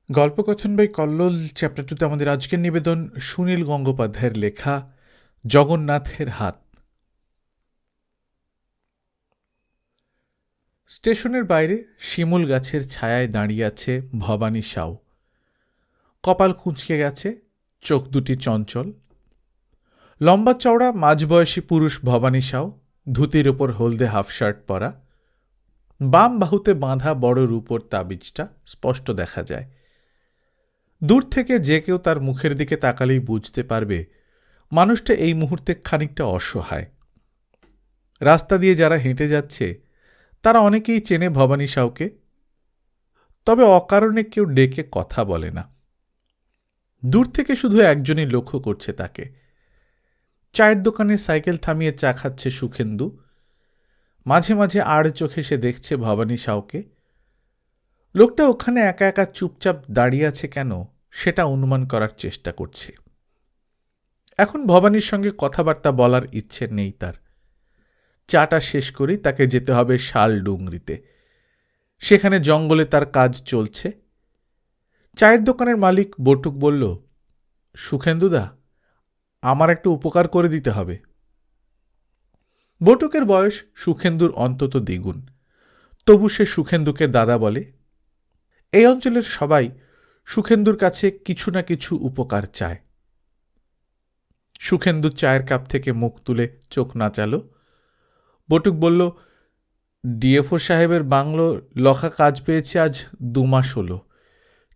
গল্পকথন by Kallol chapter 2তে আমাদের আজকের নিবেদন সুনীল গঙ্গোপাধ্যায়ের লেখা জগন্নাথের হাত। স্টেশনের বাইরে শিমুল গাছের ছায়ায় দাঁড়িয়ে আছে ভবানী সাউ। কপাল কুঁচকে গেছে, চোখ দুটি চঞ্চল। লম্বা চওড়া মাঝবয়সী পুরুষ ভবানী সাউ, ধুতির ওপর হলদে হাফ শার্ট পরা। বাম বাহুতে বাঁধা বড় রূপোর তাবিজটা স্পষ্ট দেখা যায়। দূর থেকে যে কেউ তার মুখের দিকে তাকালেই বুঝতে পারবে মানুষটা এই মুহূর্তে খানিকটা অসহায়। রাস্তা দিয়ে যারা হেঁটে যাচ্ছে তারা অনেকেই চেনে ভবানী সাউকে, তবে অকারণে কেউ ডেকে কথা বলে না। দূর থেকে শুধু একজনই লক্ষ্য করছে তাকে। চায়ের দোকানে সাইকেল থামিয়ে চা খাচ্ছে সুখেন্দু। মাঝে মাঝে আড় চোখে সে দেখছে ভবানী সাউকে। লোকটা ওখানে একা একা চুপচাপ দাঁড়িয়ে আছে কেন সেটা অনুমান করার চেষ্টা করছে। এখন ভবানীর সঙ্গে কথাবার্তা বলার ইচ্ছে নেই তার। চাটা শেষ করেই তাকে যেতে হবে শাল ডুংরিতে। সেখানে জঙ্গলে তার কাজ চলছে। চায়ের দোকানের মালিক বটুক বলল, সুখেন্দুদা, আমার একটু উপকার করে দিতে হবে। বটুকের বয়স সুখেন্দুর অন্তত দ্বিগুণ, তবু সে সুখেন্দুকে দাদা বলে। এই অঞ্চলের সবাই সুখেন্দুর কাছে কিছু না কিছু উপকার চায়। সুখেন্দু চায়ের কাপ থেকে মুখ তুলে চোখ নাচালো। বটুক বলল, ডিএফও সাহেবের বাংলো লখা কাজ পেয়েছে আজ 2 মাস হলো,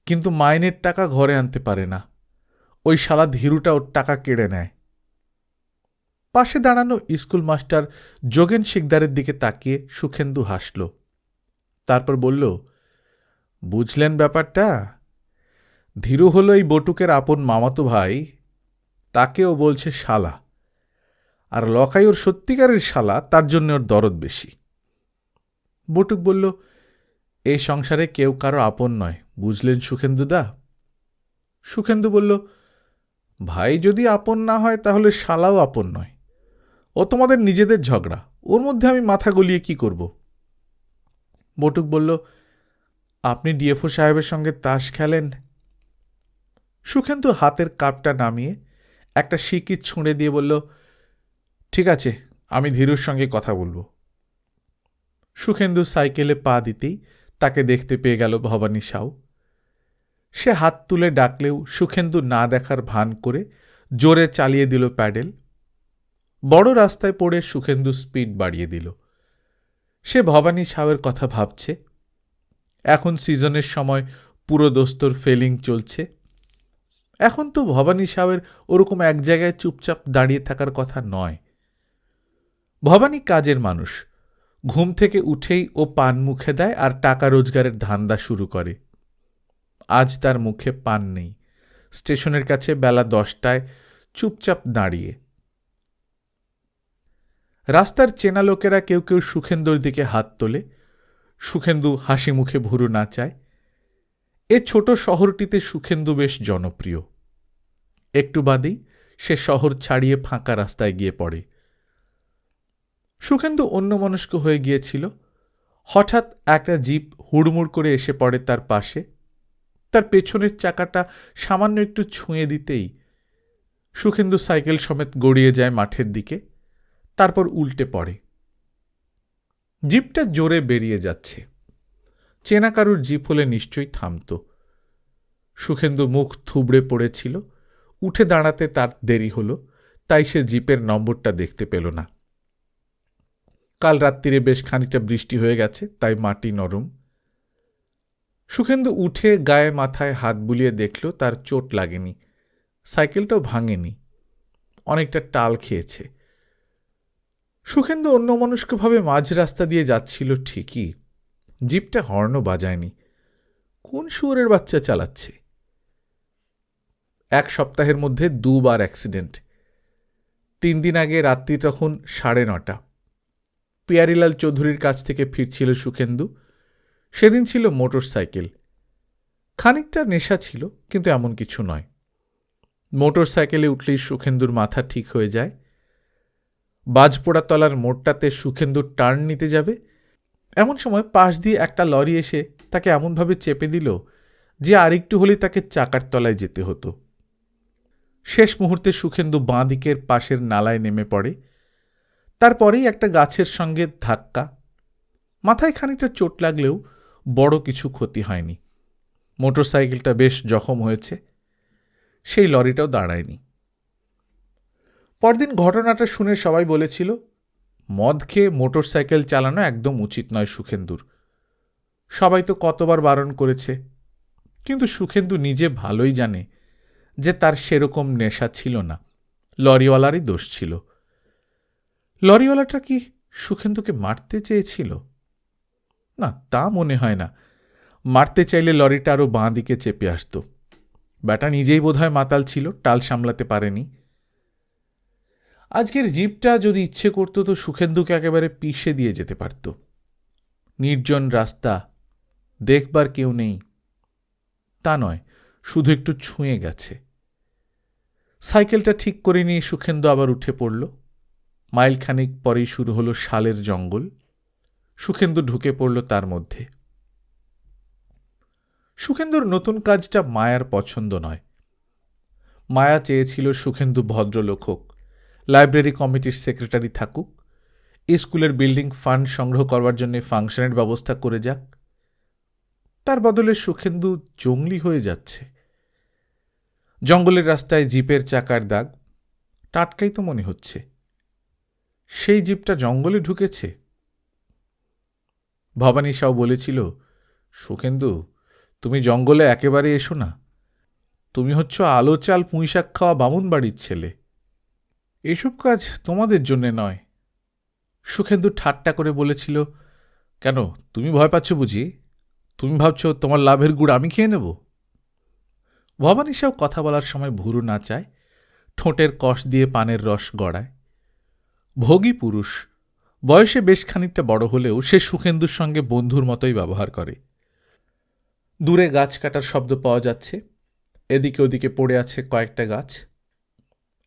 কিন্তু মাইনের টাকা ঘরে আনতে পারে না। ওই শালা ধীরুটা ওর টাকা কেড়ে নেয়। পাশে দাঁড়ানো স্কুল মাস্টার যোগেন শিকদারের দিকে তাকিয়ে সুখেন্দু হাসল। তারপর বলল, বুঝলেন ব্যাপারটা? ধীরু হলো এই বটুকের আপন মামাতো ভাই, তাকেও বলছে শালা, আর লখাই ওর সত্যিকারের শালা, তার জন্য ওর দরদ বেশি। বটুক বলল, এই সংসারে কেউ কারো আপন নয়, বুঝলেন সুখেন্দুদা? সুখেন্দু বলল, ভাই যদি আপন না হয় তাহলে শালাও আপন নয়। ও তোমাদের নিজেদের ঝগড়া, ওর মধ্যে আমি মাথা গলিয়ে কি করব? বটুক বলল, আপনি ডিএফও সাহেবের সঙ্গে তাস খেলেন? সুখেন্দু হাতের কাপটা নামিয়ে একটা সিকিট ছুঁড়ে দিয়ে বলল, ঠিক আছে, আমি ধীরুর সঙ্গে কথা বলবো। সুখেন্দু সাইকেলে পা দিতেই তাকে দেখতে পেয়ে গেল ভবানী সাউ। সে হাত তুলে ডাকলেও সুখেন্দু না দেখার ভান করে জোরে চালিয়ে দিল প্যাডেল। বড় রাস্তায় পড়ে সুখেন্দু স্পিড বাড়িয়ে দিল। সে ভবানী সাউয়ের কথা ভাবছে। এখন সিজনের সময় পুরো দোস্তর ফেলিং চলছে। এখন তো ভবানী সাউয়ের ওরকম এক জায়গায় চুপচাপ দাঁড়িয়ে থাকার কথা নয়। ভবানী কাজের মানুষ। ঘুম থেকে উঠেই ও পান মুখে দেয় আর টাকা রোজগারের ধান্দা শুরু করে। আজ তার মুখে পান নেই। স্টেশনের কাছে বেলা 10টায় চুপচাপ দাঁড়িয়ে। রাস্তার চেনা লোকেরা কেউ কেউ সুখেন্দুর দিকে হাত তোলে। সুখেন্দু হাসি মুখে ভুরু নাচায়। এ ছোট শহরটিতে সুখেন্দু বেশ জনপ্রিয়। একটু বাদেই সে শহর ছাড়িয়ে ফাঁকা রাস্তায় গিয়ে পড়ে। সুখেন্দু অন্যমনস্ক হয়ে গিয়েছিল। হঠাৎ একটা জিপ হুড়মুড় করে এসে পড়ে তার পাশে। তার পেছনের চাকাটা সামান্য একটু ছুঁয়ে দিতেই সুখেন্দু সাইকেল সমেত গড়িয়ে যায় মাঠের দিকে, তারপর উল্টে পড়ে। জিপটা জোরে বেরিয়ে যাচ্ছে। চেনা কারুর জিপ হলে নিশ্চয়ই থামত। সুখেন্দু মুখ থুবড়ে পড়েছিল। উঠে দাঁড়াতে তার দেরি হলো, তাই সে জিপের নম্বরটা দেখতে পেল না। কাল রাত্রিরে বেশ খানিকটা বৃষ্টি হয়ে গেছে, তাই মাটি নরম। সুখেন্দু উঠে গায়ে মাথায় হাত বুলিয়ে দেখল তার চোট লাগেনি, সাইকেলটাও ভাঙেনি, অনেকটা টাল খেয়েছে। সুখেন্দু অন্যমনস্কভাবে মাঝ রাস্তা দিয়ে যাচ্ছিল ঠিকই, জিপটা হর্নও বাজায়নি। কোন শুয়োরের বাচ্চা চালাচ্ছে? 1 সপ্তাহের মধ্যে 2 বার অ্যাক্সিডেন্ট। 3 দিন আগে রাত্রি তখন 9:30। পিয়ারিলাল চৌধুরীর কাছ থেকে ফিরছিল সুখেন্দু। সেদিন ছিল মোটর সাইকেল। খানিকটা নেশা ছিল, কিন্তু এমন কিছু নয়। মোটর সাইকেলে উঠলেই সুখেন্দুর মাথা ঠিক হয়ে যায়। বাজপোড়া তলার মোড়টাতে সুখেন্দুর টার্ন নিতে যাবে, এমন সময় পাশ দিয়ে একটা লরি এসে তাকে এমনভাবে চেপে দিল যে আরেকটু হলেই তাকে চাকার তলায় যেতে হতো। শেষ মুহূর্তে সুখেন্দু বাঁ দিকের পাশের নালায় নেমে পড়ে। তারপরেই একটা গাছের সঙ্গে ধাক্কা। মাথায় খানিকটা চোট লাগলেও বড় কিছু ক্ষতি হয়নি। মোটরসাইকেলটা বেশ জখম হয়েছে। সেই লরিটাও দাঁড়ায়নি। পরদিন ঘটনাটা শুনে সবাই বলেছিল, মদ খেয়ে মোটরসাইকেল চালানো একদম উচিত নয় সুখেন্দুর। সবাই তো কতবার বারণ করেছে, কিন্তু সুখেন্দু নিজে ভালোই জানে যে তার সেরকম নেশা ছিল না, লরিওয়ালারই দোষ ছিল। লরিওয়ালাটা কি সুখেন্দুকে মারতে চেয়েছিল? না, তা মনে হয় না। মারতে চাইলে লরিটা আরও বাঁ দিকে চেপে আসত। ব্যাটা নিজেই বোধহয় মাতাল ছিল, টাল সামলাতে পারেনি। আজকের জিপটা যদি ইচ্ছে করত তো সুখেন্দুকে একেবারে পিষে দিয়ে যেতে পারত। নির্জন রাস্তা, দেখবার কেউ নেই, তা নয়, শুধু একটু ছুঁয়ে গেছে। সাইকেলটা ঠিক করে নিয়ে সুখেন্দু আবার উঠে পড়ল। মাইলখানিক পরেই শুরু হলো শালের জঙ্গল। সুখেন্দু ঢুকে পড়ল তার মধ্যে। সুখেন্দুর নতুন কাজটা মায়ার পছন্দ নয়। মায়া চেয়েছিল সুখেন্দু ভদ্রলোক হোক, লাইব্রেরি কমিটির সেক্রেটারি থাকুক, স্কুলের বিল্ডিং ফান্ড সংগ্রহ করবার জন্য ফাংশনের ব্যবস্থা করে যাক। তার বদলে সুখেন্দু জঙ্গলি হয়ে যাচ্ছে। জঙ্গলের রাস্তায় জিপের চাকার দাগ, টাটকাই তো মনে হচ্ছে। সেই জিপটা জঙ্গলে ঢুকেছে। ভবানী সাউ বলেছিল, সুখেন্দু, তুমি জঙ্গলে একেবারে এসো না। তুমি হচ্ছ আলো চাল পুঁইশাক খাওয়া বামুন বাড়ির ছেলে। এসব কাজ তোমাদের জন্যে নয়। সুখেন্দু ঠাট্টা করে বলেছিল, কেন, তুমি ভয় পাচ্ছ বুঝি? তুমি ভাবছ তোমার লাভের গুড় আমি খেয়ে নেব? ভবানী সাউ কথা বলার সময় ভুরু নাচায়, ঠোঁটের কষ দিয়ে পানের রস গড়ায়। ভোগী পুরুষ, বয়সে বেশ খানিকটা বড় হলেও সে সুখেন্দুর সঙ্গে বন্ধুর মতোই ব্যবহার করে। দূরে গাছ কাটার শব্দ পাওয়া যাচ্ছে। এদিকে ওদিকে পড়ে আছে কয়েকটা গাছ।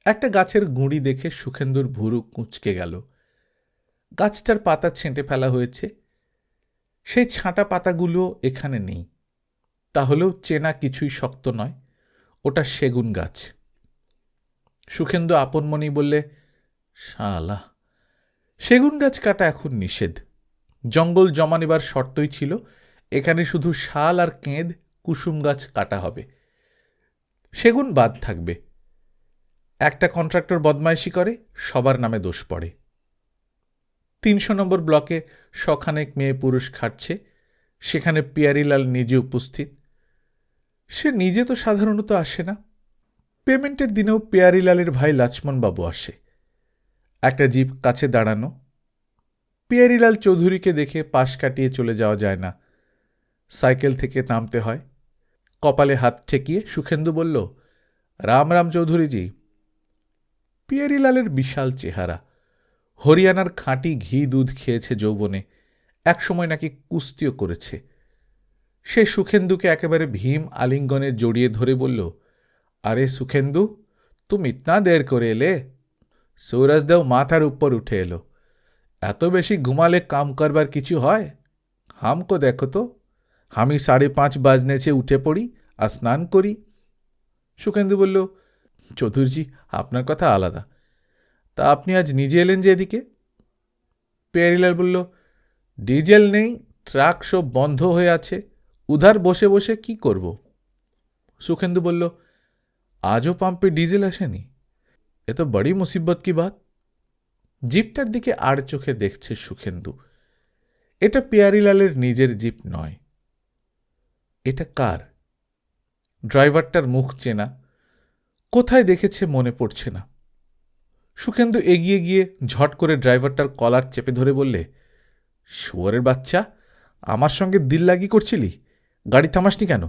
একটা গাছের গুঁড়ি দেখে সুখেন্দুর ভুরু কুঁচকে গেল। গাছটার পাতা ছেঁটে ফেলা হয়েছে। সেই ছাঁটা পাতাগুলো এখানে নেই। তাহলেও চেনা কিছুই শক্ত নয়, ওটা সেগুন গাছ। সুখেন্দু আপন মনেই বললে, শালা, সেগুন গাছ কাটা এখন নিষেধ। জঙ্গল জমা নেবার শর্তই ছিল এখানে শুধু শাল আর কেঁদ, কুসুম গাছ কাটা হবে, সেগুন বাদ থাকবে। একটা কন্ট্রাক্টর বদমাইশি করে, সবার নামে দোষ পড়ে। ৩০০ নম্বর ব্লকে শখানেক মেয়ে পুরুষ খাটছে, সেখানে পিয়ারিলাল নিজে উপস্থিত। সে নিজে তো সাধারণত আসে না। পেমেন্টের দিনেও পিয়ারিলালের ভাই লক্ষ্মণবাবু আসে। একটা জিপ কাছে দাঁড়ানো। পিয়ারিলাল চৌধুরীকে দেখে পাশ কাটিয়ে চলে যাওয়া যায় না, সাইকেল থেকে নামতে হয়। কপালে হাত ঠেকিয়ে সুখেন্দু বলল, রাম রাম চৌধুরীজি। পিয়ারিলালের বিশাল চেহারা, হরিয়ানার খাঁটি ঘি দুধ খেয়েছে যৌবনে, একসময় নাকি কুস্তিও করেছে। সে সুখেন্দুকে একেবারে ভীম আলিঙ্গনে জড়িয়ে ধরে বলল, আরে সুখেন্দু, তুমি ইতনা দের করে এলে? সূরজদেব মাথার উপর উঠে এলো। এত বেশি ঘুমালে কাম করবার কিছু হয়? হামকো দেখো তো, আমি 5:30 বাজনেছে উঠে পড়ি আর স্নান করি। সুখেন্দু বলল, চৌধুরীজি, আপনার কথা আলাদা। তা আপনি আজ নিজে এলেন যে এদিকে? পেয়ারিলাল বলল, ডিজেল নেই, ট্রাক সব বন্ধ হয়ে আছে, উধার বসে বসে কি করব? সুখেন্দু বলল, আজও পাম্পে ডিজেল আসেনি? এ তো বড়ি মুসিবত কি বাত। জিপটার দিকে আর চোখে দেখছে সুখেন্দু। এটা পিয়ারিলালের নিজের জিপ নয়। এটা কার? ড্রাইভারটার মুখ চেনা, কোথায় দেখেছে মনে পড়ছে না। সুখেন্দু এগিয়ে গিয়ে ঝট করে ড্রাইভারটার কলার চেপে ধরে বললে, শুয়োরের বাচ্চা, আমার সঙ্গে দিল্লাগি করছিলি? গাড়ি থামাসনি কেন?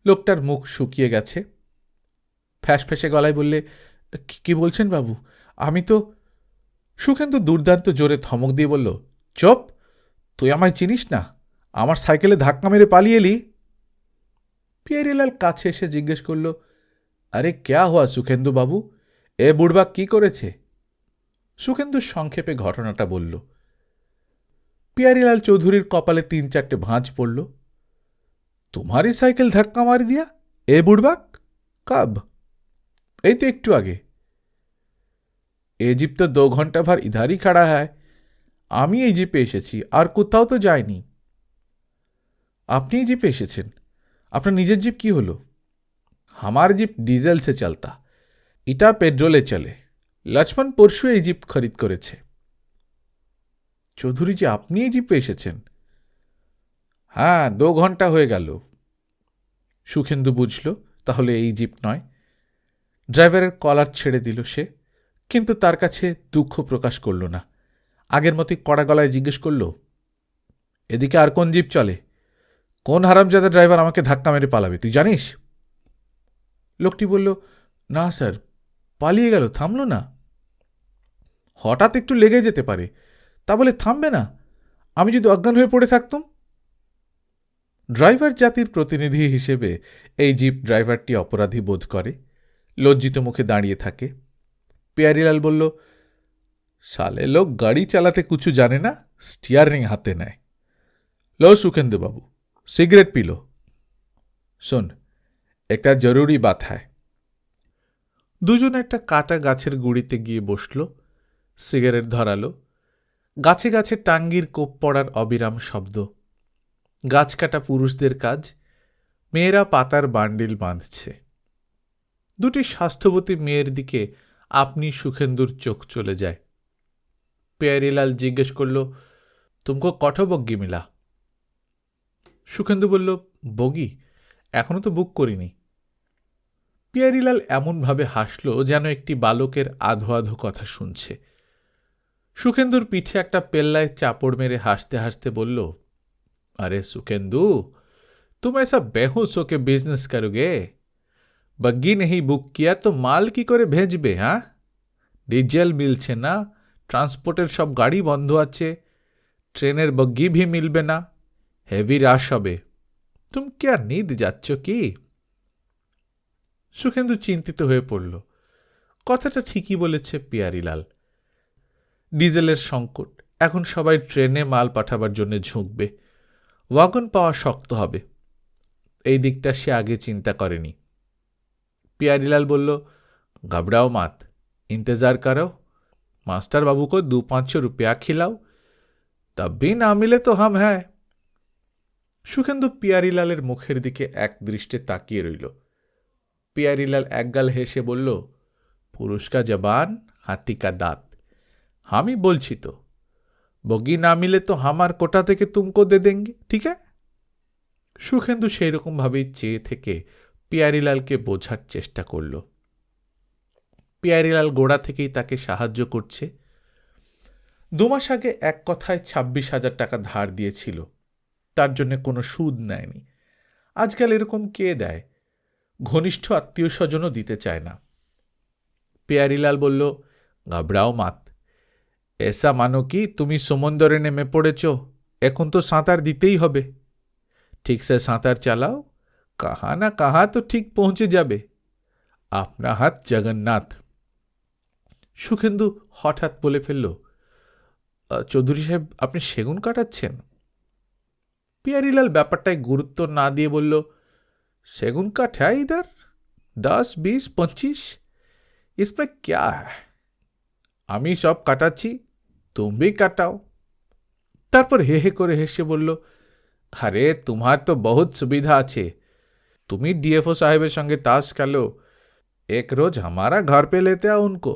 লোকটার মুখ শুকিয়ে গেছে। ফ্যাঁস ফেঁসে গলায় বললে, কি বলছেন বাবু, আমি তো। সুখেন্দু দুর্দান্ত জোরে ধমক দিয়ে বলল, চুপ, তুই আমায় চিনিস না? আমার সাইকেলে ধাক্কা মেরে পালিয়ে এলি। পিয়ারিলাল কাছে এসে জিজ্ঞেস করল, আরে ক্যা হুয়া সুখেন্দু বাবু, এ বুড়বা কি করেছে? সুখেন্দু সংক্ষেপে ঘটনাটা বলল। পিয়ারিলাল চৌধুরীর কপালে ৩-৪টে ভাঁজ পড়ল। तुम्हारी साइकिल धक्का मार दिया ए बुड़बाक? कब? এই তো একটু আগে। এ জিপ তো 2 ঘন্টা ভর ইধারই খাড়া হ্যায়। আমি এই জিপে এসেছি, আর কোথাও তো যাইনি। আপনি এই জিপে এসেছেন? আপনার নিজের জিপ কি হলো? আমার জিপ ডিজেল সে চলতা, এটা পেট্রোলে চলে। লক্ষ্মণ পরশু এই জিপ খরিদ করেছে। চৌধুরীজি, আপনি এই জিপে এসেছেন? হ্যাঁ, 2 ঘন্টা হয়ে গেল। সুখেন্দু বুঝল তাহলে এই জিপ নয়। ড্রাইভারের কলার ছেড়ে দিল সে, কিন্তু তার কাছে দুঃখ প্রকাশ করল না। আগের মতোই কড়া গলায় জিজ্ঞেস করল, এদিকে আর কোন জিপ চলে? কোন হারামজাদা ড্রাইভার আমাকে ধাক্কা মেরে পালাবে, তুই জানিস? লোকটি বলল, না স্যার, পালিয়ে গেল, থামল না। হঠাৎ একটু লেগে যেতে পারে, তা বলে থামবে না? আমি যদি অজ্ঞান হয়ে পড়ে থাকতাম? ড্রাইভার জাতির প্রতিনিধি হিসেবে এই জিপ ড্রাইভারটি অপরাধী বোধ করে, লজ্জিত মুখে দাঁড়িয়ে থাকে। পিয়ারিলাল বলল, সালে লোক গাড়ি চালাতে কিছু জানে না, স্টিয়ারিং হাতে নেয়। লো সুখেন্দু বাবু, সিগারেট পিলো। শোন, একটা জরুরি বাত হ্যায়। দুজন একটা কাটা গাছের গুড়িতে গিয়ে বসল, সিগারেট ধরালো। গাছে গাছে টাঙ্গির কোপ পড়ার অবিরাম শব্দ। গাছ কাটা পুরুষদের কাজ, মেয়েরা পাতার বান্ডিল বাঁধছে। দুটি স্বাস্থ্যবতী মেয়ের দিকে আপনি সুখেন্দুর চোখ চলে যায়। প্যারিলাল জিজ্ঞেস করল, তুমকো কঠো বগ্গি মিলা? সুখেন্দু বলল, বগি? এখনো তো বুক করিনি। পিয়ারিলাল এমনভাবে হাসল যেন একটি বালকের আধো আধো কথা শুনছে। সুখেন্দুর পিঠে একটা পেল্লায় চাপড় মেরে হাসতে হাসতে বলল, আরে সুখেন্দু, तुम ऐसा बेहोश होके बिजनेस करोगे? बग्गी नहीं बुक किया तो माल की करे भेजबे? हाँ, ডিজেল মিলছে না, ট্রান্সপোর্টের সব গাড়ি বন্ধ আছে, ট্রেনের বগ্গি ভি মিলবে না, হেভি রাশ হবে। তুম কে নিদ যাচ্ছ কি? সুখেন্দু চিন্তিত হয়ে পড়ল। কথাটা ঠিকই বলেছে পিয়ারিলাল। ডিজেলের সংকট, এখন সবাই ট্রেনে মাল পাঠাবার জন্য ঝুঁকবে, ওয়াগন পাওয়া শক্ত হবে। এই দিকটা সে আগে চিন্তা করেনি। পিয়ারিলাল বলল, ঘাবড়াও মাত, इंतजार करो, मास्टर बाबू को 2-500 रुपया खिलाओ, तब भी ना मिले तो हम हैं। সুখেন্দু পিয়ারিলালের মুখের দিকে এক দৃষ্টে তাকিয়ে রইল। পিয়ারিলাল একগাল হেসে বলল, পুরুষ কা জবান, হাতি কা দাঁত। আমি বলছি তো, বগি না মিলে তো আমার কোটা থেকে তুমকো দে দেঙ্গে, ঠিক আছে? সুখেন্দু সেই রকম ভাবেই চেয়ে থেকে পিয়ারিলালকে বোঝার চেষ্টা করল। পিয়ারিলাল গোড়া থেকেই তাকে সাহায্য করছে। 2 মাস আগে এক কথায় 26,000 টাকা ধার দিয়েছিল, তার জন্য কোনো সুদ নেয়নি। আজকাল এরকম কে দেয়? ঘনিষ্ঠ আত্মীয় স্বজনও দিতে চায় না। পিয়ারিলাল বলল, ঘাবড়াও মাত, এসা মানো কি তুমি সমুদ্রে নেমে পড়েছ, এখন তো সাঁতার দিতেই হবে। ঠিক সে সাঁতার চালাও, কাহা না কাহা তো ঠিক পৌঁছে যাবে। আপনা হাত জগন্নাথ। সুখেন্দু হঠাৎ বলে ফেলল, চৌধুরী সাহেব, আপনি সেগুন কাটাচ্ছেন? পিয়ারিলাল ব্যাপারটায় গুরুত্ব না দিয়ে বলল, সেগুন কাঠ হ্যাঁ ইধার, 10, 20, 25, ইসমে ক্যা হ্যায়? আমি সব কাটাচ্ছি, তুমি কাটাও। তারপর হে হে করে হেসে বলল, আরে তোমার তো বহুত সুবিধা আছে, তুমি ডিএফও সাহেবের সঙ্গে তাস খেলো, এক রোজ हमारा घर पे लेते आओ उनको।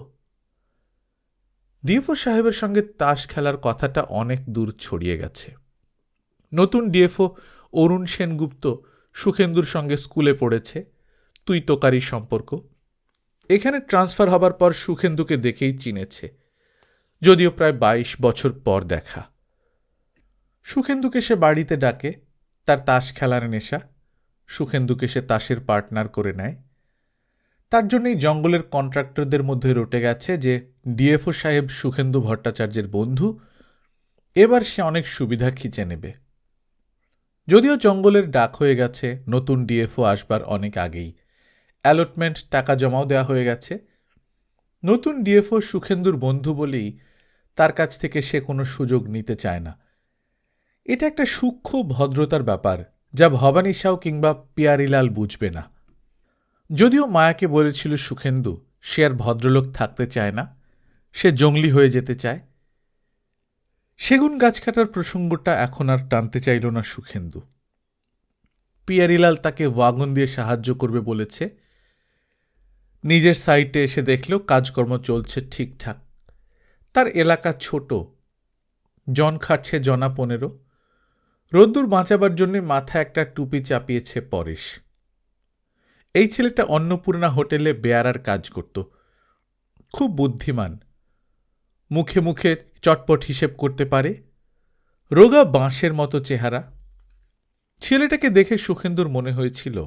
ডিএফও সাহেবের সঙ্গে তাস খেলার কথাটা অনেক দূর ছড়িয়ে গেছে। নতুন ডিএফও অরুণ সেনগুপ্ত সুখেন্দুর সঙ্গে স্কুলে পড়েছে, তুই তোকারি সম্পর্ক। এখানে ট্রান্সফার হবার পর সুখেন্দুকে দেখেই চিনেছে, যদিও প্রায় 22 বছর পর দেখা। সুখেন্দুকে সে বাড়িতে ডাকে, তার তাস খেলার নেশা। সুখেন্দুকে সে তাসের পার্টনার করে নেয়। তার জন্যই জঙ্গলের কন্ট্রাক্টরদের মধ্যে রটে গেছে যে ডিএফও সাহেব সুখেন্দু ভট্টাচার্যের বন্ধু, এবার সে অনেক সুবিধা খিচে নেবে। যদিও জঙ্গলের ডাক হয়ে গেছে নতুন ডিএফও আসবার অনেক আগেই, অ্যালটমেন্ট টাকা জমাও দেওয়া হয়ে গেছে। নতুন ডিএফও সুখেন্দুর বন্ধু বলেই তার কাছ থেকে সে কোনো সুযোগ নিতে চায় না। এটা একটা সূক্ষ্ম ভদ্রতার ব্যাপার যা ভবানী সাউ কিংবা পিয়ারিলাল বুঝবে না। যদিও মায়াকে বলেছিল সুখেন্দু সে আর ভদ্রলোক থাকতে চায় না, সে জঙ্গলি হয়ে যেতে চায়। সেগুন গাছ কাটার প্রসঙ্গটা এখন আর টানতে চাইল না সুখেন্দু। পিয়ারিলাল তাকে ওয়াগন দিয়ে সাহায্য করবে বলেছে। নিজের সাইটে এসে দেখলেও কাজকর্ম চলছে ঠিকঠাক। তার এলাকা ছোট, জন খাটছে জনা 15। রোদ্দুর বাঁচাবার জন্য মাথায় একটা টুপি চাপিয়েছে পরেশ। এই ছেলেটা অন্নপূর্ণা হোটেলে বেয়ারার কাজ করত। খুব বুদ্ধিমান, মুখে মুখে চটপট হিসেব করতে পারে, রোগা বাঁশের মতো চেহারা। ছেলেটাকে দেখে সুখেন্দুর মনে হয়েছিল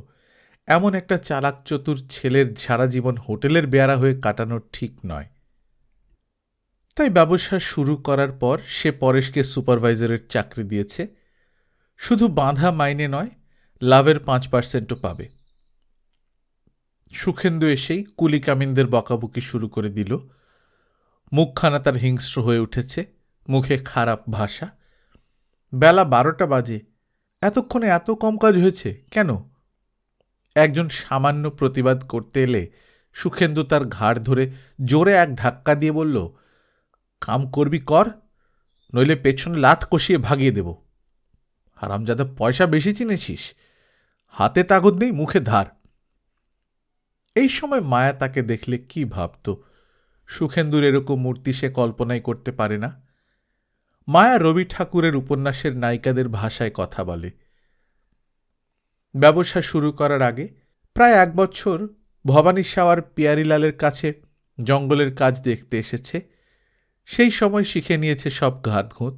এমন একটা চালাক চতুর ছেলের সারা জীবন হোটেলের বেয়ারা হয়ে কাটানো ঠিক নয়। তাই ব্যবসা শুরু করার পর সে পরেশকে সুপারভাইজারের চাকরি দিয়েছে। শুধু বাঁধা মাইনে নয়, লাভের 5%ও পাবে। সুখেন্দু এসেই কুলি কামিনদের বকাবকি শুরু করে দিল। মুখখানা তার হিংস্র হয়ে উঠেছে, মুখে খারাপ ভাষা। বেলা 12টা বাজে, এতক্ষণে এত কম কাজ হয়েছে কেন? একজন সামান্য প্রতিবাদ করতে এলে সুখেন্দু তার ঘাড় ধরে জোরে এক ধাক্কা দিয়ে বলল, কাম করবি কর, নইলে পেছনে লাত কষিয়ে ভাগিয়ে দেব। হারামজাদা পয়সা বেশি চিনেছিস, হাতে তাগদ নেই, মুখে ধার। এই সময় মায়া তাকে দেখলে কি ভাবত? সুখেন্দুর এরকম মূর্তি সে কল্পনাই করতে পারে না। মায়া রবি ঠাকুরের উপন্যাসের নায়িকাদের ভাষায় কথা বলে। ব্যবসা শুরু করার আগে প্রায় 1 বছর ভবানী সাউ আর পিয়ারিলালের কাছে জঙ্গলের কাজ দেখতে এসেছে। সেই সময় শিখে নিয়েছে সব ঘাতঘুঁত।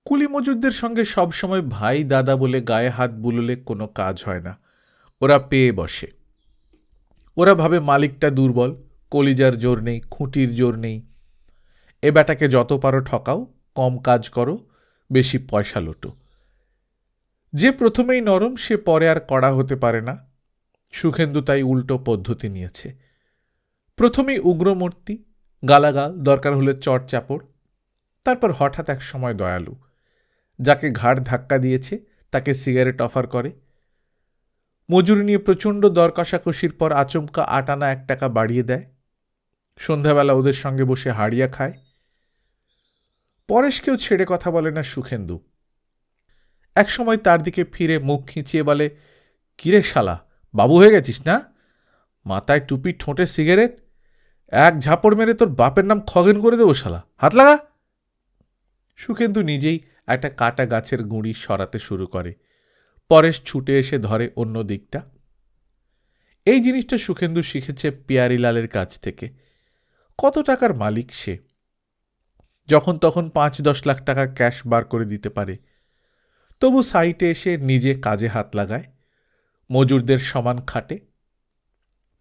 কুলি মজুরদের সঙ্গে সব সময় ভাই দাদা বলে গায়ে হাত বুললে কোনো কাজ হয় না, ওরা পেয়ে বসে। ওরা ভাবে মালিকটা দুর্বল, কলিজার জোর নেই, খুঁটির জোর নেই। এ বেটাকে যত পারো ঠকাও, কম কাজ করো, বেশি পয়সা লোটো। যে প্রথমেই নরম সে পরে আর কড়া হতে পারে না। সুখেন্দু তাই উল্টো পদ্ধতি নিয়েছে। প্রথমেই উগ্রমূর্তি, গালাগাল, দরকার হলে চট চাপড়। তারপর হঠাৎ এক সময় দয়ালু। যাকে ঘাড় ধাক্কা দিয়েছে তাকে সিগারেট অফার করে। মজুরি নিয়ে প্রচণ্ড দর কষাকষির পর আচমকা 8 আনা 1 টাকা বাড়িয়ে দেয়। সন্ধ্যাবেলা ওদের সঙ্গে বসে হাড়িয়া খায়। পরেশকেও ছেড়ে কথা বলে না সুখেন্দু। এক সময় তার দিকে ফিরে মুখ খিঁচিয়ে বলে, কিরে শালা, বাবু হয়ে গেছিস না? মাথায় টুপি, ঠোঁটে সিগারেট, এক ঝাপড় মেরে তোর বাপের নাম খগেন করে দেবো শালা, হাত লাগা। সুখেন্দু নিজেই একটা কাটা গাছের গুঁড়ি সরাতে শুরু করে। পরেশ ছুটে এসে ধরে অন্য দিকটা। এই জিনিসটা সুখেন্দু শিখেছে পিয়ারিলালের কাছ থেকে। কত টাকার মালিক সে, যখন তখন 5-10 লাখ টাকা ক্যাশ বার করে দিতে পারে। তবু সাইটে এসে নিজে কাজে হাত লাগায়, মজুরদের সমান খাটে।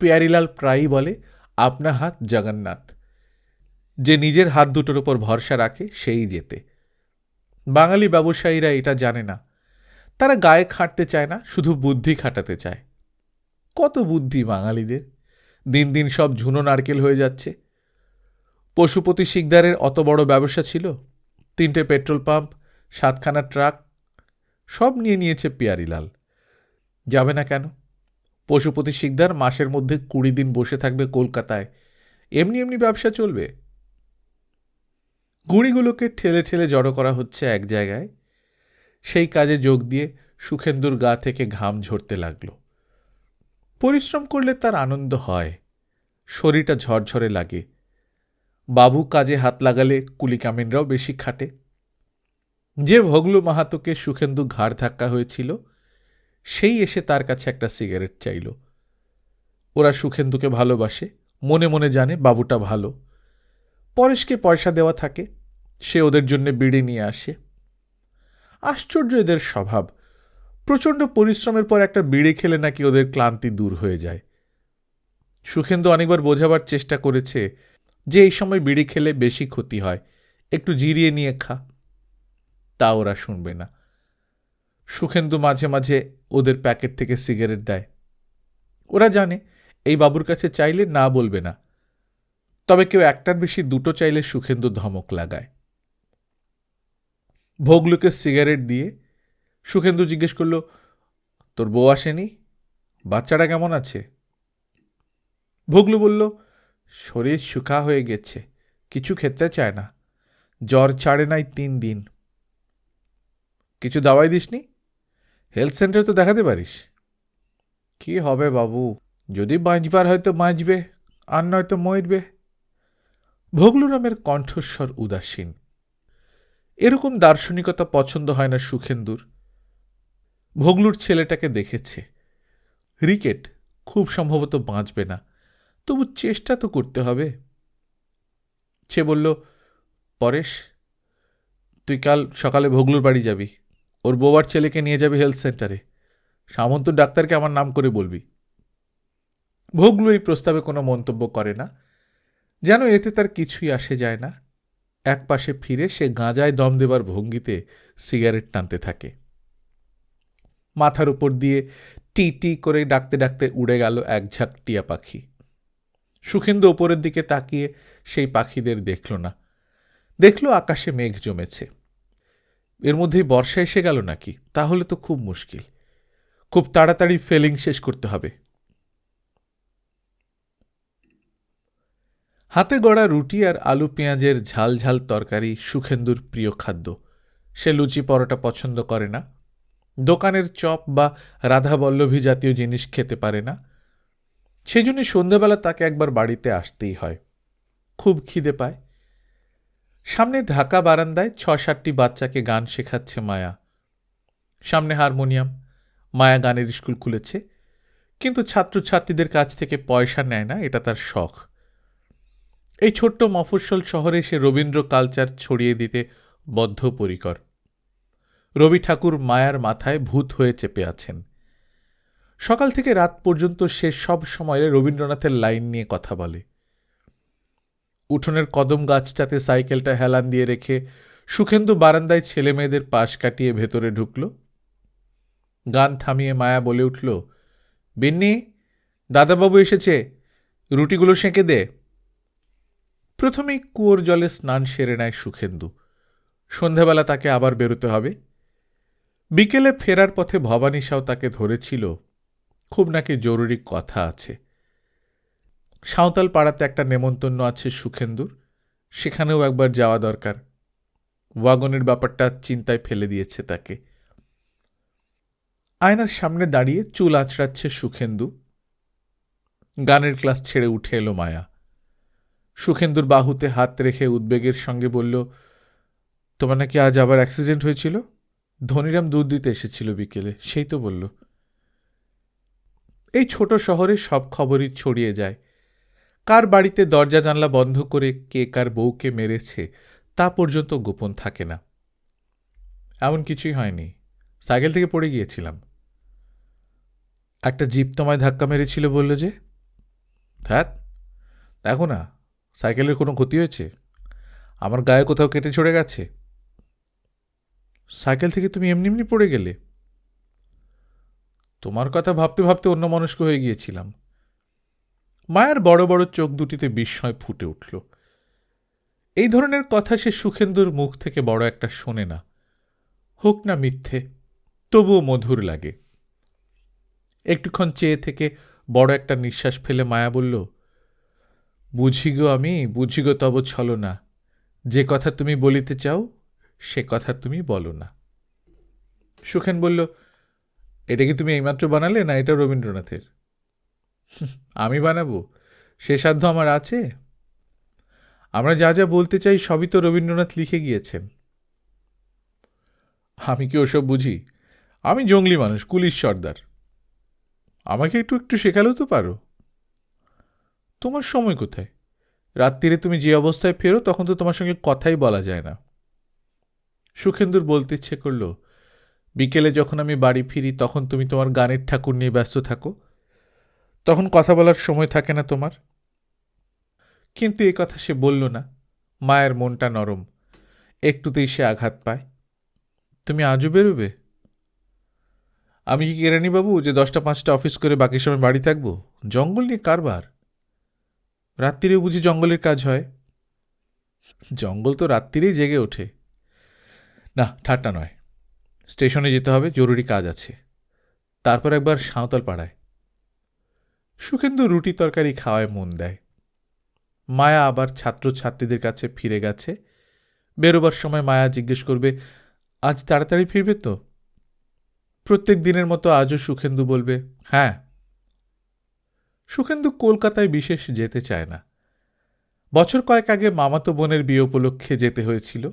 পিয়ারিলাল প্রায়ই বলে, আপনা হাত জগন্নাথ। যে নিজের হাত দুটোর ওপর ভরসা রাখে সেই জেতে। বাঙালি ব্যবসায়ীরা এটা জানে না। তারা গায়ে খাটতে চায় না, শুধু বুদ্ধি খাটাতে চায়। কত বুদ্ধি বাঙালিদের! দিন দিন সব ঝুনো নারকেল হয়ে যাচ্ছে। পশুপতি শিকদারের অত বড় ব্যবসা ছিল, 3টে পেট্রোল পাম্প, 7খানা ট্রাক, সব নিয়ে নিয়েছে পিয়ারিলাল। যাবে না কেন? পশুপতি শিকদার মাসের মধ্যে 20 দিন বসে থাকবে কলকাতায়, এমনি এমনি ব্যবসা চলবে। গুঁড়িগুলোকে ঠেলে ঠেলে জড়ো করা হচ্ছে এক জায়গায়। সেই কাজে যোগ দিয়ে সুখেন্দুর গা থেকে ঘাম ঝরতে লাগল। পরিশ্রম করলে তার আনন্দ হয়, শরীরটা ঝরঝরে লাগে। বাবু কাজে হাত লাগালে কুলি কামিনরাও বেশি খাটে। যে ভগলু মাহাতোকে সুখেন্দু ঘাড় ধাক্কা হয়েছিল সেই এসে তার কাছে একটা সিগারেট চাইল। ওরা সুখেন্দুকে ভালোবাসে, মনে মনে জানে বাবুটা ভালো। পরেশকে পয়সা দেওয়া থাকে, সে ওদের জন্য বিড়ি নিয়ে আসে। আশ্চর্য এদের স্বভাব। প্রচণ্ড পরিশ্রমের পর একটা বিড়ি খেলে নাকি ওদের ক্লান্তি দূর হয়ে যায়। সুখেন্দু অনেকবার বোঝাবার চেষ্টা করেছে যে এই সময় বিড়ি খেলে বেশি ক্ষতি হয়, একটু জিরিয়ে নিয়ে খা। তা ওরা শুনবে না। সুখেন্দু মাঝে মাঝে ওদের প্যাকেট থেকে সিগারেট দেয়। ওরা জানে এই বাবুর কাছে চাইলে না বলবে না, তবে কেউ একটার বেশি 2টো চাইলে সুখেন্দু ধমক লাগায়। ভোগলুকে সিগারেট দিয়ে সুখেন্দু জিজ্ঞেস করল, তোর বউ আসেনি? বাচ্চাটা কেমন আছে? ভগলু বলল, শরীর শুকা হয়ে গেছে, কিছু খেতে চায় না, জ্বর ছাড়ে নাই 3 দিন। কিছু দাওয়াই দিসনি? হেলথ সেন্টারে তো দেখাতে পারিস। কি হবে বাবু, যদি বাঁচবার হয়তো বাঁচবে, আর নয়তো মরবে। ভগলুরামের কণ্ঠস্বর উদাসীন। এরকম দার্শনিকতা পছন্দ হয় না সুখেন্দুর। ভগলুর ছেলেটাকে দেখেছে, রিকেট, খুব সম্ভবত বাঁচবে না, তবু চেষ্টা তো করতে হবে। সে বলল, পরেশ, তুই কাল সকালে ভগলুর বাড়ি যাবি, ওর বউয়ার ছেলেকে নিয়ে যাবি হেলথ সেন্টারে, সামন্ত ডাক্তারকে আমার নাম করে বলবি। ভগলু এই প্রস্তাবে কোনো মন্তব্য করে না, যেন এতে তার কিছুই আসে যায় না। এক পাশে ফিরে সে গাঁজায় দম দেবার ভঙ্গিতে সিগারেট টানতে থাকে। মাথার উপর দিয়ে টি টি করে ডাকতে ডাকতে উড়ে গেল এক ঝাঁক টিয়া পাখি। সুখেন্দু ওপরের দিকে তাকিয়ে সেই পাখিদের দেখল না। দেখল আকাশে মেঘ জমেছে। এর মধ্যেই বর্ষা এসে গেল নাকি? তাহলে তো খুব মুশকিল, খুব তাড়াতাড়ি ফেলিং শেষ করতে হবে। হাতে গড়া রুটি আর আলু পেঁয়াজের ঝাল ঝাল তরকারি সুখেন্দুর প্রিয় খাদ্য। সে লুচি পরোটা পছন্দ করে না, দোকানের চপ বা রাধাবল্লভী জাতীয় জিনিস খেতে পারে না। সেজন্য সন্ধ্যাবেলা তাকে একবার বাড়িতে আসতেই হয়। খুব খিদে পায়। সামনে ঢাকা বারান্দায় 6-7টি বাচ্চাকে গান শেখাচ্ছে মায়া। সামনে হারমোনিয়াম। মায়া গানের স্কুল খুলেছে, কিন্তু ছাত্রছাত্রীদের কাছ থেকে পয়সা নেয় না, এটা তার শখ। এই ছোট্ট মফস্বল শহরে সে রবীন্দ্র কালচার ছড়িয়ে দিতে বদ্ধপরিকর। রবি ঠাকুর মায়ার মাথায় ভূত হয়ে চেপে আছেন। সকাল থেকে রাত পর্যন্ত সে সব সময় রবীন্দ্রনাথের লাইন নিয়ে কথা বলে। উঠোনের কদম গাছটাতে সাইকেলটা হেলান দিয়ে রেখে সুখেন্দু বারান্দায় ছেলে মেয়েদের পাশ কাটিয়ে ভেতরে ঢুকল। গান থামিয়ে মায়া বলে উঠল, বিন্নি, দাদাবাবু এসেছে, রুটিগুলো সেঁকে দে। প্রথমেই কুয়োর জলে স্নান সেরে নেয় সুখেন্দু। সন্ধ্যাবেলা তাকে আবার বেরোতে হবে। বিকেলে ফেরার পথে ভবানীসাও তাকে ধরেছিল, খুব নাকি জরুরি কথা আছে। সাঁওতাল পাড়াতে একটা নেমন্তন্ন আছে সুখেন্দুর, সেখানেও একবার যাওয়া দরকার। ওয়াগনের ব্যাপারটা চিন্তায় ফেলে দিয়েছে তাকে। আয়নার সামনে দাঁড়িয়ে চুল আঁচড়াচ্ছে সুখেন্দু। গানের ক্লাস ছেড়ে উঠে এলো মায়া। সুখেন্দুর বাহুতে হাত রেখে উদ্বেগের সঙ্গে বলল, তোমার নাকি আজ আবার অ্যাক্সিডেন্ট হয়েছিল? ধনীরাম দুধ দিতে এসেছিল বিকেলে, সেই তো বলল। এই ছোট শহরে সব খবরই ছড়িয়ে যায়। কার বাড়িতে দরজা জানলা বন্ধ করে কে কার বউকে মেরেছে তা পর্যন্ত গোপন থাকে না। এমন কিছুই হয়নি, সাইকেল থেকে পড়ে গিয়েছিলাম। একটা জিপ তোমায় ধাক্কা মেরেছিল বলল যে? ধ্যাত, দেখো না, সাইকেলের কোনো ক্ষতি হয়েছে? আমার গায়ে কোথাও কেটে ছড়ে গেছে? সাইকেল থেকে তুমি এমনি এমনি পড়ে গেলে? তোমার কথা ভাবতে ভাবতে অন্যমনস্ক হয়ে গিয়েছিলাম। মায়ের বড় বড় চোখ দুটিতে বিস্ময় ফুটে উঠল। এই ধরনের কথা সে সুখেন্দুর মুখ থেকে বড় একটা শোনে না। হোক না মিথ্যে, তবুও মধুর লাগে। একটুক্ষণ চেয়ে থেকে বড় একটা নিঃশ্বাস ফেলে মায়া বলল, বুঝি গো আমি, বুঝি গো তব ছলনা, যে কথা তুমি বলিতে চাও সে কথা তুমি বলো না। সুখেন বলল, এটা কি তুমি এইমাত্র বানালে, না এটা রবীন্দ্রনাথের? আমি বানাবো? সে সাধ্য আমার আছে? আমরা যা যা বলতে চাই সবই তো রবীন্দ্রনাথ লিখে গিয়েছেন। আমি কি ওসব বুঝি? আমি জঙ্গলি মানুষ, কুলিশ সর্দার। আমাকে একটু একটু শেখালেও তো পারো। তোমার সময় কোথায়? রাত্রিরে তুমি যে অবস্থায় ফেরো তখন তো তোমার সঙ্গে কথাই বলা যায় না। সুখেন্দুর বলতে ইচ্ছে করল, বিকেলে যখন আমি বাড়ি ফিরি তখন তুমি তোমার গানের ঠাকুর নিয়ে ব্যস্ত থাকো, তখন কথা বলার সময় থাকে না তোমার। কিন্তু এ কথা সে বলল না। মায়ের মনটা নরম, একটুতেই সে আঘাত পায়। তুমি আজও বেরোবে? আমি কি কেরানিবাবু যে 10টা-5টা অফিস করে বাকি সময় বাড়ি থাকবো? জঙ্গল নিয়ে কারবার। রাত্রিরেও বুঝি জঙ্গলের কাজ হয়? জঙ্গল তো রাত্রিরেই জেগে ওঠে। না, ঠাট্টা নয়। স্টেশনে যেতে হবে, জরুরি কাজ আছে। তারপর একবার সাঁওতাল পাড়ায়। সুখেন্দু রুটি তরকারি খাওয়ায় মন দেয়। মায়া আবার ছাত্রছাত্রীদের কাছে ফিরে গেছে। বেরোবার সময় মায়া জিজ্ঞেস করবে, আজ তাড়াতাড়ি ফিরবে তো? প্রত্যেক দিনের মতো আজও সুখেন্দু বলবে, হ্যাঁ। সুখেন্দু কলকাতায় বিশেষ যেতে চায় না। বছর কয়েক আগে মামাতো বোনের বিয়ে উপলক্ষে যেতে হয়েছিল।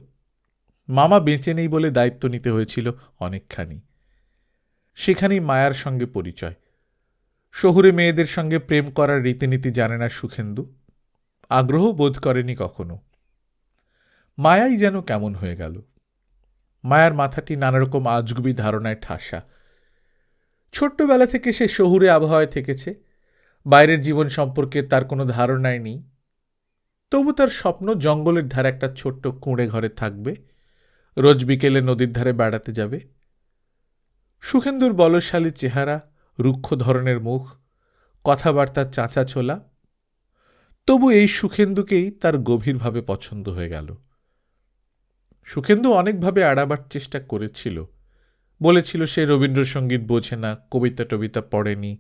মামা বেঁচে নেই বলে দায়িত্ব নিতে হয়েছিল অনেকখানি। সেখানেই মায়ার সঙ্গে পরিচয়। শহুরে মেয়েদের সঙ্গে প্রেম করার রীতিনীতি জানে না সুখেন্দু, আগ্রহ বোধ করেনি কখনো। মায়াই যেন কেমন হয়ে গেল। মায়ার মাথাটি নানারকম আজগুবি ধারণায় ঠাসা। ছোট্টবেলা থেকে সে শহুরে আবহাওয়ায় থেকেছে, বাইরের জীবন সম্পর্কে তার কোনো ধারণাই নেই। তবু তার স্বপ্ন জঙ্গলের ধারে একটা ছোট্ট কুঁড়ে ঘরে থাকবে, রোজ বিকেলে নদীর ধারে বেড়াতে যাবে। সুখেন্দুর বলশালী চেহারা, রুক্ষ ধরনের মুখ, কথাবার্তা চাঁচা ছোলা। তবু এই সুখেন্দুকেই তার গভীরভাবে পছন্দ হয়ে গেল। সুখেন্দু অনেকভাবে এড়াবার চেষ্টা করেছিল। বলেছিল সে রবীন্দ্রসঙ্গীত বোঝে না, কবিতা টবিতা পড়েনি,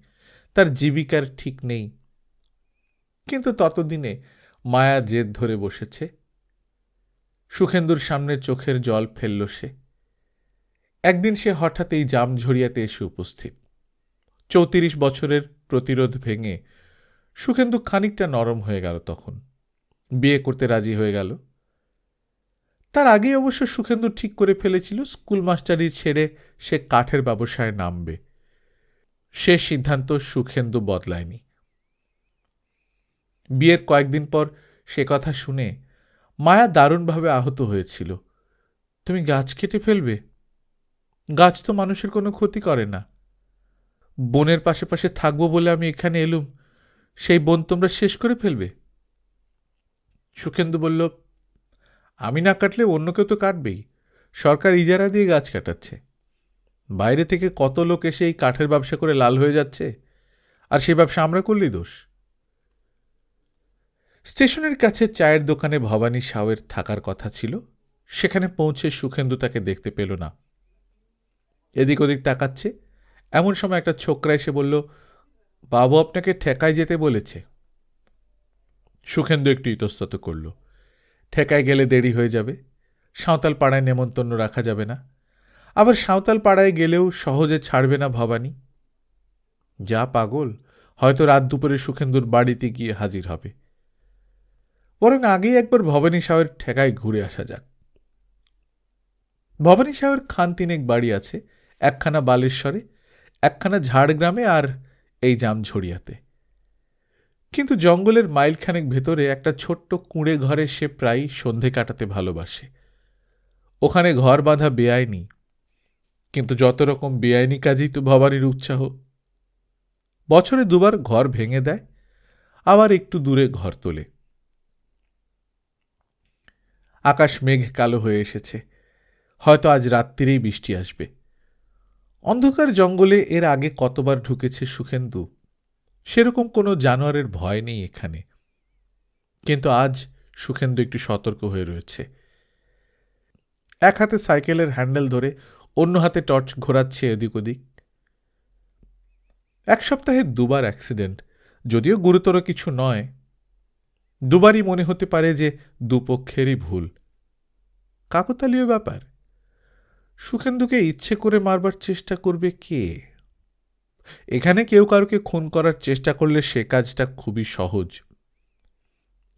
তার জীবিকার ঠিক নেই। কিন্তু ততদিনে মায়া জেদ ধরে বসেছে। সুখেন্দুর সামনে চোখের জল ফেলল সে। একদিন সে হঠাৎ এই জামঝরিয়াতে এসে উপস্থিত। 34 বছরের প্রতিরোধ ভেঙে সুখেন্দু খানিকটা নরম হয়ে গেল। তখন বিয়ে করতে রাজি হয়ে গেল। তার আগেই অবশ্য সুখেন্দু ঠিক করে ফেলেছিল স্কুল মাস্টারি ছেড়ে সে কাঠের ব্যবসায় নামবে। সে সিদ্ধান্ত সুখেন্দু বদলায়নি। বিয়ের কয়েকদিন পর সে কথা শুনে মায়া দারুণভাবে আহত হয়েছিল। তুমি গাছ কেটে ফেলবে? গাছ তো মানুষের কোনো ক্ষতি করে না। বনের পাশে পাশে থাকবো বলে আমি এখানে এলুম, সেই বন তোমরা শেষ করে ফেলবে? সুখেন্দু বলল, আমি না কাটলে অন্য কেউ তো কাটবেই। সরকার ইজারা দিয়ে গাছ কাটাচ্ছে। বাইরে থেকে কত লোক এসে এই কাঠের ব্যবসা করে লাল হয়ে যাচ্ছে, আর সেই ব্যবসা আমরা করলেই দোষ। স্টেশনের কাছে চায়ের দোকানে ভবানী সাউয়ের থাকার কথা ছিল। সেখানে পৌঁছে সুখেন্দু তাকে দেখতে পেল না। এদিক ওদিক তাকাচ্ছে। এমন সময় একটা ছোকরা এসে বলল, বাবু আপনাকে ঠেকায় যেতে বলেছে। সুখেন্দু একটু ইতস্তত করল। ঠেকায় গেলে দেরি হয়ে যাবে, সাঁওতাল পাড়ায় নেমন্তন্ন রাখা যাবে না। আবার সাঁওতাল পাড়ায় গেলেও সহজে ছাড়বে না ভবানী। যা পাগল, হয়তো রাত দুপুরে সুখেন্দুর বাড়িতে গিয়ে হাজির হবে। বরং আগেই একবার ভবানী সাহের ঠেকায় ঘুরে আসা যাক। ভবানী সাহের খান তিনেক বাড়ি আছে, একখানা বালেশ্বরে, একখানা ঝাড়গ্রামে, আর এই জামঝরিয়াতে। কিন্তু জঙ্গলের মাইলখানেক ভেতরে একটা ছোট্ট কুঁড়ে ঘরে সে প্রায় সন্ধে কাটাতে ভালোবাসে। ওখানে ঘর বাঁধা বেআইনি, কিন্তু যত রকম বেআইনি কাজেই তো ভবানীর উৎসাহ। বছরে দুবার ঘর ভেঙে দেয়, আবার একটু দূরে ঘর তোলে। আকাশ মেঘ কালো হয়ে এসেছে, হয়তো আজ রাত্রিরেই বৃষ্টি আসবে। অন্ধকার জঙ্গলে এর আগে কতবার ঢুকেছে সুখেন্দু, সেরকম কোনো জানোয়ারের ভয় নেই এখানে। কিন্তু আজ সুখেন্দু একটু সতর্ক হয়ে রয়েছে। এক হাতে সাইকেলের হ্যান্ডেল ধরে অন্য হাতে টর্চ ঘোরাচ্ছে এদিক ওদিক। এক সপ্তাহে দুবার অ্যাক্সিডেন্ট, যদিও গুরুতর কিছু নয়। দুবারই মনে হতে পারে যে দুপক্ষেরই ভুল। কাকতালীয় ব্যাপার। সুখেন্দুকে ইচ্ছে করে মারবার চেষ্টা করবে কে? এখানে কেউ কাউকে খুন করার চেষ্টা করলে সে কাজটা খুবই সহজ।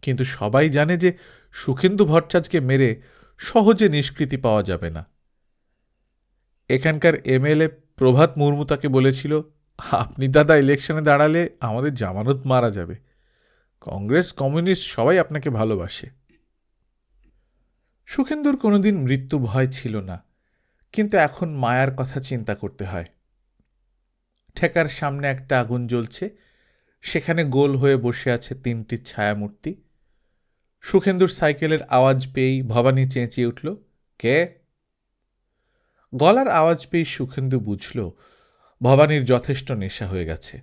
কিন্তু সবাই জানে যে সুখেন্দু ভট্টাচার্যকে মেরে সহজে নিষ্কৃতি পাওয়া যাবে না। এখানকার এমএলএ প্রভাত মুর্মু তাকে বলেছিল, আপনি দাদা ইলেকশনে দাঁড়ালে আমাদের জামানত মারা যাবে। কংগ্রেস, কমিউনিস্ট সবাই আপনাকে ভালোবাসে। সুখেন্দুর কোনোদিন মৃত্যু ভয় ছিল না, কিন্তু এখন মায়ার কথা চিন্তা করতে হয়। ঠেকার সামনে একটা আগুন জ্বলছে, সেখানে গোল হয়ে বসে আছে 3টি ছায়ামূর্তি। সুখেন্দুর সাইকেলের আওয়াজ পেয়েই ভবানী চেঁচিয়ে উঠল, কে? গলার আওয়াজ পেয়ে সুখেন্দু বুঝল ভবানীর যথেষ্ট নেশা হয়ে গেছে।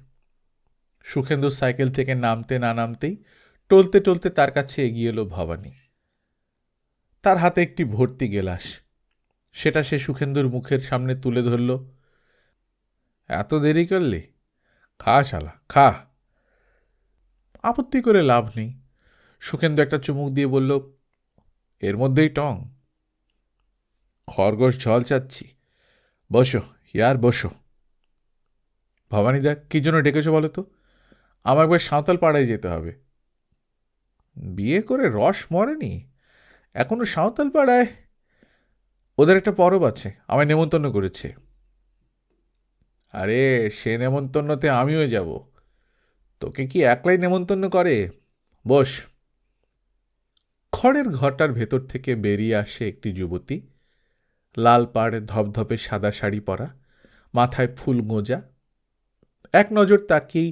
সুখেন্দু সাইকেল থেকে নামতে না নামতেই টলতে টলতে তার কাছে এগিয়ে এলো ভবানী। তার হাতে একটি ভর্তি গেলাস। সেটা সে সুখেন্দুর মুখের সামনে তুলে ধরল। এত দেরি করলি? খা শালা, খা। আপত্তি করে লাভ নেই। সুখেন্দু একটা চুমুক দিয়ে বলল, এর মধ্যেই টং। খরগোশ জল চাচ্ছি। বসো ইয়ার, বসো। ভবানী দেখ, কি জন্য ডেকেছো বলো তো? আমার একবার সাঁওতাল পাড়ায় যেতে হবে। বিয়ে করে রস মরেনি এখনো সাঁওতাল পাড়ায়? ওদের একটা পরব আছে, আমায় নেমন্তন্ন করেছে। আরে সে নেমন্তন্নতে আমিও যাব। তোকে কি একলাই নেমন্তন্ন করে? বস। খড়ের ঘরটার ভেতর থেকে বেরিয়ে আসে একটি যুবতী, লাল পাড় ধপধপে সাদা শাড়ি পরা, মাথায় ফুল গোঁজা। এক নজর তাকিয়েই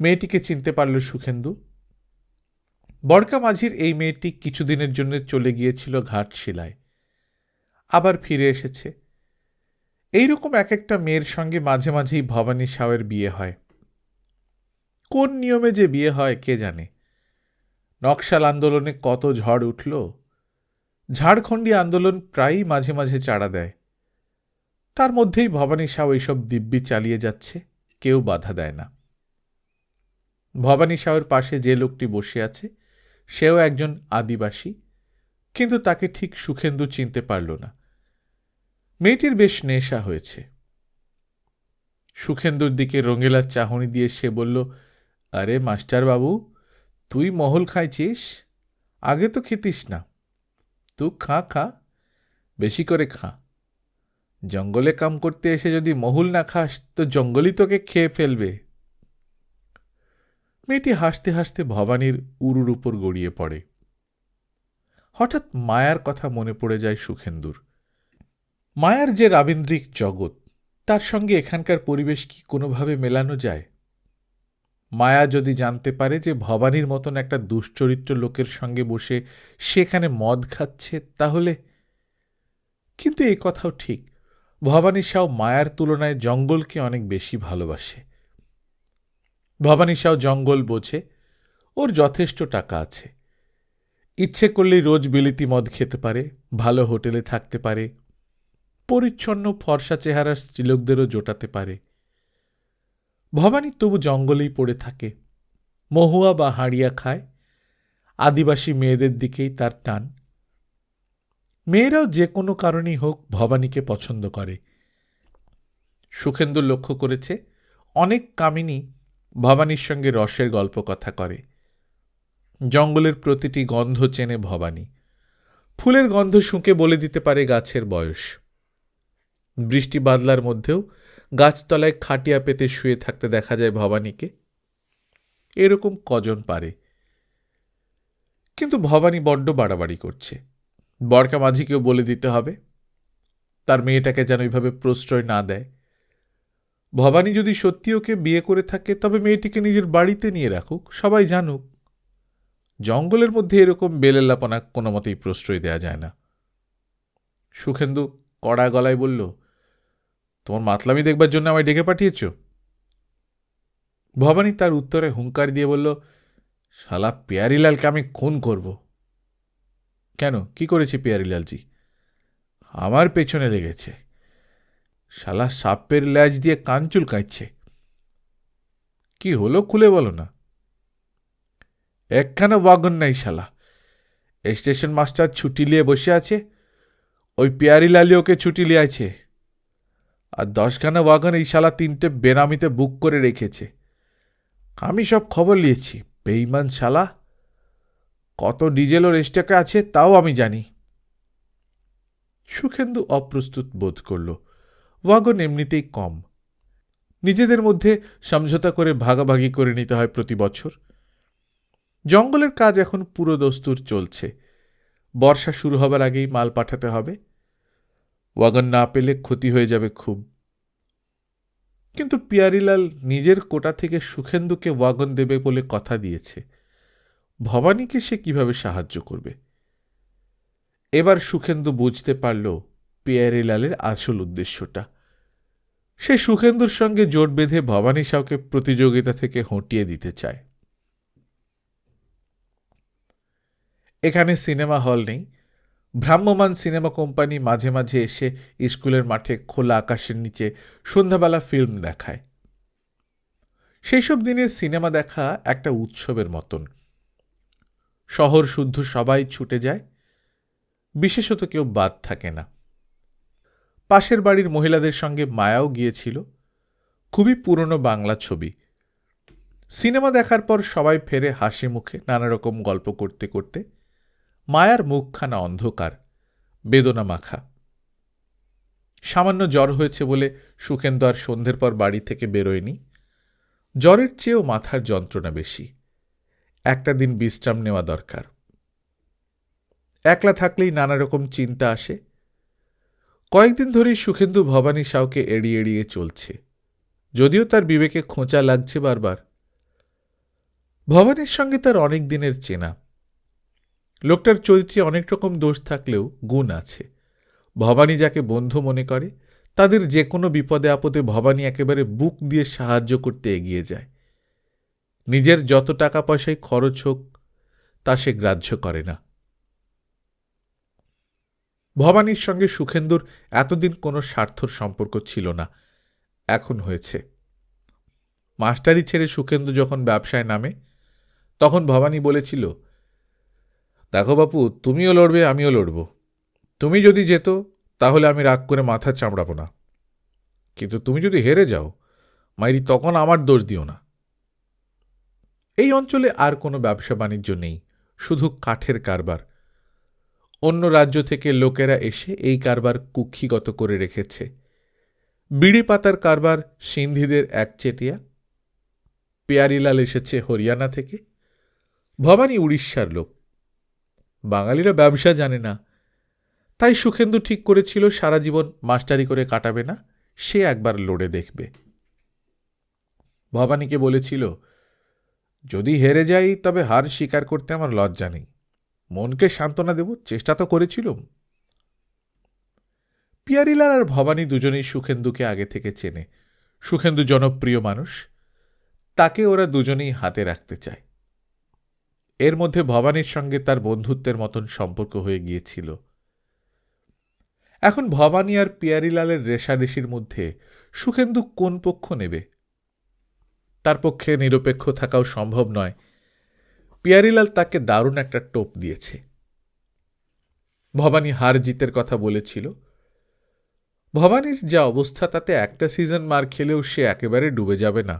মেয়েটিকে চিনতে পারল সুখেন্দু। বড়কা মাঝির এই মেয়েটি কিছুদিনের জন্য চলে গিয়েছিল ঘাটশিলায়, আবার ফিরে এসেছে। এইরকম এক একটা মেয়ের সঙ্গে মাঝে মাঝেই ভবানী সাউয়ের বিয়ে হয়। কোন নিয়মে যে বিয়ে হয় কে জানে। নকশাল আন্দোলনে কত ঝড় উঠল। ঝাড়খণ্ডী আন্দোলন প্রায়ই মাঝে মাঝে চাড়া দেয়। তার মধ্যেই ভবানী সাউ এইসব দিব্যি চালিয়ে যাচ্ছে, কেউ বাধা দেয় না। ভবানী সাউয়ের পাশে যে লোকটি বসে আছে সেও একজন আদিবাসী, কিন্তু তাকে ঠিক সুখেন্দু চিনতে পারল না। মেয়েটির বেশ নেশা হয়েছে। সুখেন্দুর দিকে রঙেলা চাহনি দিয়ে সে বলল, আরে মাস্টার বাবু, তুই মহল খাইছিস? আগে তো খেতিস না। তুই খা খা, বেশি করে খা। জঙ্গলে কাম করতে এসে যদি মহুল না খাস তো জঙ্গলই তোকে খেয়ে ফেলবে। মেয়েটি হাসতে হাসতে ভবানীর উরুর উপর গড়িয়ে পড়ে। হঠাৎ মায়ার কথা মনে পড়ে যায় সুখেন্দুর। মায়ার যে রাবীন্দ্রিক জগৎ, তার সঙ্গে এখানকার পরিবেশ কি কোনোভাবে মেলানো যায়? মায়া যদি জানতে পারে যে ভবানীর মতন একটা দুশ্চরিত্র লোকের সঙ্গে বসে সেখানে মদ খাচ্ছে, তাহলে... কিন্তু এই কথাও ঠিক, ভবানী সাউ মায়ার তুলনায় জঙ্গলকে অনেক বেশি ভালোবাসে। ভবানী সাউ জঙ্গল বোঝে, ওর যথেষ্ট টাকা আছে। ইচ্ছে করলেই রোজ বিলিতি মদ খেতে পারে, ভালো হোটেলে থাকতে পারে, পরিচ্ছন্ন ফর্সা চেহারার স্ত্রীলোকদেরও জোটাতে পারে। ভবানী তবু জঙ্গলেই পড়ে থাকে, মহুয়া বা হাঁড়িয়া খায়। আদিবাসী মেয়েদের দিকেই তার টান। মেয়েরাও যে কোনো কারণেই হোক ভবানীকে পছন্দ করে। সুখেন্দু লক্ষ্য করেছে অনেক কামিনী ভবানীর সঙ্গে রসের গল্প কথা করে। জঙ্গলের প্রতিটি গন্ধ চেনে ভবানী। ফুলের গন্ধ শুঁকে বলে দিতে পারে গাছের বয়স। বৃষ্টি বাদলার মধ্যেও গাছতলায় খাটিয়া পেতে শুয়ে থাকতে দেখা যায় ভবানীকে। এরকম কজন পারে? কিন্তু ভবানী বড্ড বাড়াবাড়ি করছে। বড়কা মাঝিকেও বলে দিতে হবে, তার মেয়েটাকে যেন এইভাবে প্রশ্রয় না দেয়। ভবানী যদি সত্যি ওকে বিয়ে করে থাকে তবে মেয়েটিকে নিজের বাড়িতে নিয়ে রাখুক, সবাই জানুক। জঙ্গলের মধ্যে এরকম বেলেল্লাপনা কোনো মতেই প্রশ্রয় দেয়া যায় না। সুখেন্দু কড়া গলায় বলল, তোমার মাতলামি দেখবার জন্য আমায় ডেকে পাঠিয়েছ? ভবানী তার উত্তরে হুঙ্কার দিয়ে বলল, শালা পেয়ারিলালকে আমি খুন করব। কেন, কি করেছে পেয়ারিলালজি? আমার পেছনে লেগেছে। শালা সাপের ল্যাজ দিয়ে কান চুলকাচ্ছে। কি হলো খুলে বলো না। একখানা ওয়াগন নাই শালা। স্টেশন মাস্টার ছুটি নিয়ে বসে আছে, ওই পেয়ারিলালি ওকে ছুটি লিয়াছে। আর 10খানা ওয়াগন এই শালা 3টে বেনামিতে বুক করে রেখেছে। আমি সব খবর নিয়েছি। বেঈমান শালা, কত ডিজেল ওর স্টকে আছে তাও আমি জানি। সুখেন্দু অপ্রস্তুত বোধ করল। ওয়াগন এমনিতেই কম, নিজেদের মধ্যে সমঝোতা করে ভাগাভাগি করে নিতে হয় প্রতি বছর। জঙ্গলের কাজ এখন পুরো দস্তুর চলছে। বর্ষা শুরু হবার আগেই মাল পাঠাতে হবে। ওয়াগন না পেলে ক্ষতি হয়ে যাবে খুব। কিন্তু পিয়ারিলাল নিজের কোটা থেকে সুখেন্দুকে ওয়াগন দেবে বলে কথা দিয়েছে। ভবানীকে সে কিভাবে সাহায্য করবে? এবার সুখেন্দু বুঝতে পারল পিয়ারিলালের আসল উদ্দেশ্যটা। সে সুখেন্দুর সঙ্গে জোট বেঁধে ভবানী সাউকে প্রতিযোগিতা থেকে হটিয়ে দিতে চায়। এখানে সিনেমা হল নেই, ভ্রাম্যমাণ সিনেমা কোম্পানি মাঝে মাঝে এসে স্কুলের মাঠে খোলা আকাশের নিচে সন্ধ্যাবেলা ফিল্ম দেখায়। সেই সব দিনে সিনেমা দেখা একটা উৎসবের মতন। শহর শুদ্ধ সবাই ছুটে যায়, বিশেষত কেউ বাদ থাকে না। পাশের বাড়ির মহিলাদের সঙ্গে মায়াও গিয়েছিল। খুবই পুরনো বাংলা ছবি। সিনেমা দেখার পর সবাই ফেরে হাসি মুখে নানা রকম গল্প করতে করতে। মায়ার মুখখানা অন্ধকার, বেদনা মাখা। সামান্য জ্বর হয়েছে বলে সুখেন্দু আর সন্ধ্যের পর বাড়ি থেকে বেরোয়নি। জ্বরের চেয়েও মাথার যন্ত্রণা বেশি। একটা দিন বিশ্রাম নেওয়া দরকার। একলা থাকলেই নানা রকম চিন্তা আসে। কয়েকদিন ধরেই সুখেন্দু ভবানী সাউকে এড়িয়ে এড়িয়ে চলছে, যদিও তার বিবেকে খোঁচা লাগছে বারবার। ভবানীর সঙ্গে তার অনেক দিনের চেনা। লোকটার চরিত্রে অনেক রকম দোষ থাকলেও গুণ আছে। ভবানী যাকে বন্ধু মনে করে, তাদের যে কোনো বিপদে আপদে ভবানী একেবারে বুক দিয়ে সাহায্য করতে এগিয়ে যায়। নিজের যত টাকা পয়সায় খরচ হোক তা সে গ্রাহ্য করে না। ভবানীর সঙ্গে সুখেন্দুর এতদিন কোনো স্বার্থর সম্পর্ক ছিল না, এখন হয়েছে। মাস্টারি ছেড়ে সুখেন্দু যখন ব্যবসায় নামে, তখন ভবানী বলেছিল, দেখো বাপু, তুমিও লড়বে, আমিও লড়ব। তুমি যদি যেত তাহলে আমি রাগ করে মাথা চামড়াবো না, কিন্তু তুমি যদি হেরে যাও মাইরি, তখন আমার দোষ দিও না। এই অঞ্চলে আর কোনো ব্যবসা বাণিজ্য নেই, শুধু কাঠের কারবার। অন্য রাজ্য থেকে লোকেরা এসে এই কারবার কুক্ষিগত করে রেখেছে। বিড়ি পাতার কারবার সিন্ধিদের একচেটিয়া। পেয়ারিলাল এসেছে হরিয়ানা থেকে, ভবানী উড়িষ্যার লোক। বাঙালিরা ব্যবসা জানে না, তাই সুখেন্দু ঠিক করেছিল সারা জীবন মাস্টারি করে কাটাবে না, সে একবার লড়ে দেখবে। ভবানীকে বলেছিল, যদি হেরে যাই তবে হার স্বীকার করতে আমার লজ্জা নেই, মনকে সান্ত্বনা দেব, চেষ্টা তো করেছিলুম। পিয়ারিলাল আর ভবানী দুজনেই সুখেন্দুকে আগে থেকে চেনে। সুখেন্দু জনপ্রিয় মানুষ, তাকে ওরা দুজনেই হাতে রাখতে চায়। এর মধ্যে ভবানীর সঙ্গে তার বন্ধুত্বের মতন সম্পর্ক হয়ে গিয়েছিল। এখন ভবানী আর পিয়ারিলালের রেষারেষির মধ্যে সুখেন্দু কোন পক্ষ নেবে? তার পক্ষে নিরপেক্ষ থাকাও সম্ভব নয়। পিয়ারিলাল তাকে দারুণ একটা টোপ দিয়েছে। ভবানী হার জিতের কথা বলেছিল। ভবানীর যা অবস্থা তাতে একটা সিজন মার খেলেও সে একেবারে ডুবে যাবে না,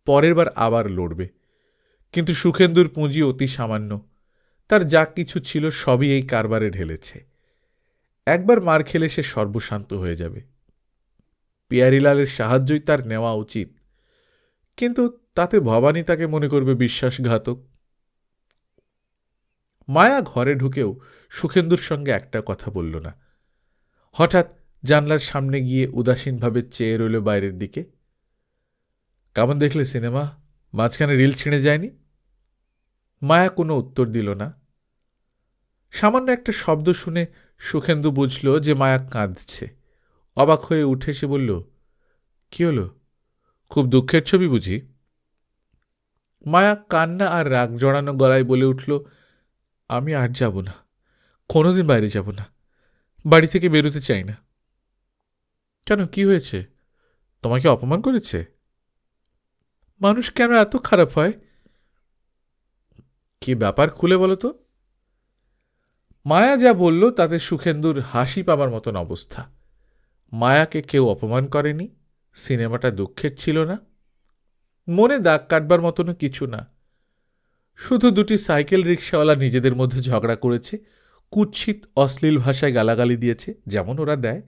পরের বার আবার লড়বে। কিন্তু সুখেন্দুর পুঁজি অতি সামান্য, তার যা কিছু ছিল সবই এই কারবারে ঢেলেছে। একবার মার খেলে সে সর্বশান্ত হয়ে যাবে। পিয়ারিলালের সাহায্যই তার নেওয়া উচিত, কিন্তু তাতে ভবানী তাকে মনে করবে বিশ্বাসঘাতক। মায়া ঘরে ঢুকেও সুখেন্দুর সঙ্গে একটা কথা বলল না। হঠাৎ জানলার সামনে গিয়ে উদাসীনভাবে চেয়ে রইল বাইরের দিকে। কেমন দেখলে সিনেমা? মাঝখানে রিল ছিঁড়ে যায়নি? মায়া কোনো উত্তর দিল না। সামান্য একটা শব্দ শুনে সুখেন্দু বুঝল যে মায়া কাঁদছে। অবাক হয়ে উঠে সে বলল, কি হলো, খুব দুঃখের ছবি বুঝি? মায়া কান্না আর রাগ জড়ানো গলায় বলে উঠল, আমি আর যাব না, কোনোদিন বাইরে যাব না, বাড়ি থেকে বেরোতে চাই না। কেন, কি হয়েছে? তোমাকে অপমান করেছে? মানুষ কেন এত খারাপ হয়? কি ব্যাপার, খুলে বলো তো। মায়া যা বলল তাতে সুখেন্দুর হাসি পাবার মতন অবস্থা। মায়াকে কেউ অপমান করেনি, সিনেমাটা দুঃখের ছিল না, মনে দাগ কাটবার মতনও কিছু না। শুধু দুটি সাইকেল রিক্সাওয়ালা নিজেদের মধ্যে ঝগড়া করেছে, কুৎসিত অশ্লীল ভাষায় গালাগালি দিয়েছে, যেমন ওরা দেয়।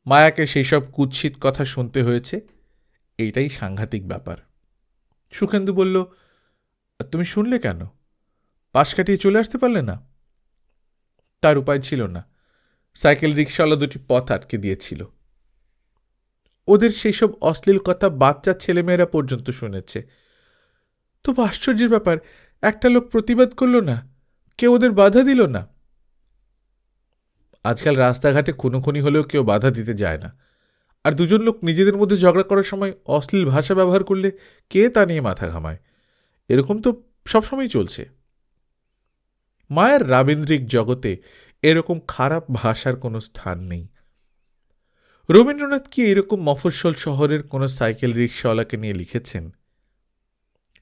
মায়াকে সেই সব কুৎসিত কথা শুনতে হয়েছে, এইটাই সাংঘাতিক ব্যাপার। সুখেন্দু বলল, তুমি শুনলে কেন? পাশ কাটিয়ে চলে আসতে পারলে না? তার উপায় ছিল না, সাইকেল রিক্সাওয়ালা দুটি পথ আটকে দিয়েছিল। ওদের সেই সব অশ্লীল কথা বাচ্চা ছেলেমেয়েরা পর্যন্ত শুনেছে। তবু আশ্চর্যের ব্যাপার, একটা লোক প্রতিবাদ করল না, কেউ ওদের বাধা দিল না। আজকাল রাস্তাঘাটে খুনোখুনি হলেও কেউ বাধা দিতে যায় না, আর দুজন লোক নিজেদের মধ্যে ঝগড়া করার সময় অশ্লীল ভাষা ব্যবহার করলে কে তা নিয়ে মাথা ঘামায়? এরকম তো সবসময় চলছে। মায়ের রাবীন্দ্রিক জগতে এরকম খারাপ ভাষার কোনো স্থান নেই। রবীন্দ্রনাথ কি এরকম মফস্বল শহরের কোনো সাইকেল রিক্সাওয়ালাকে নিয়ে লিখেছেন?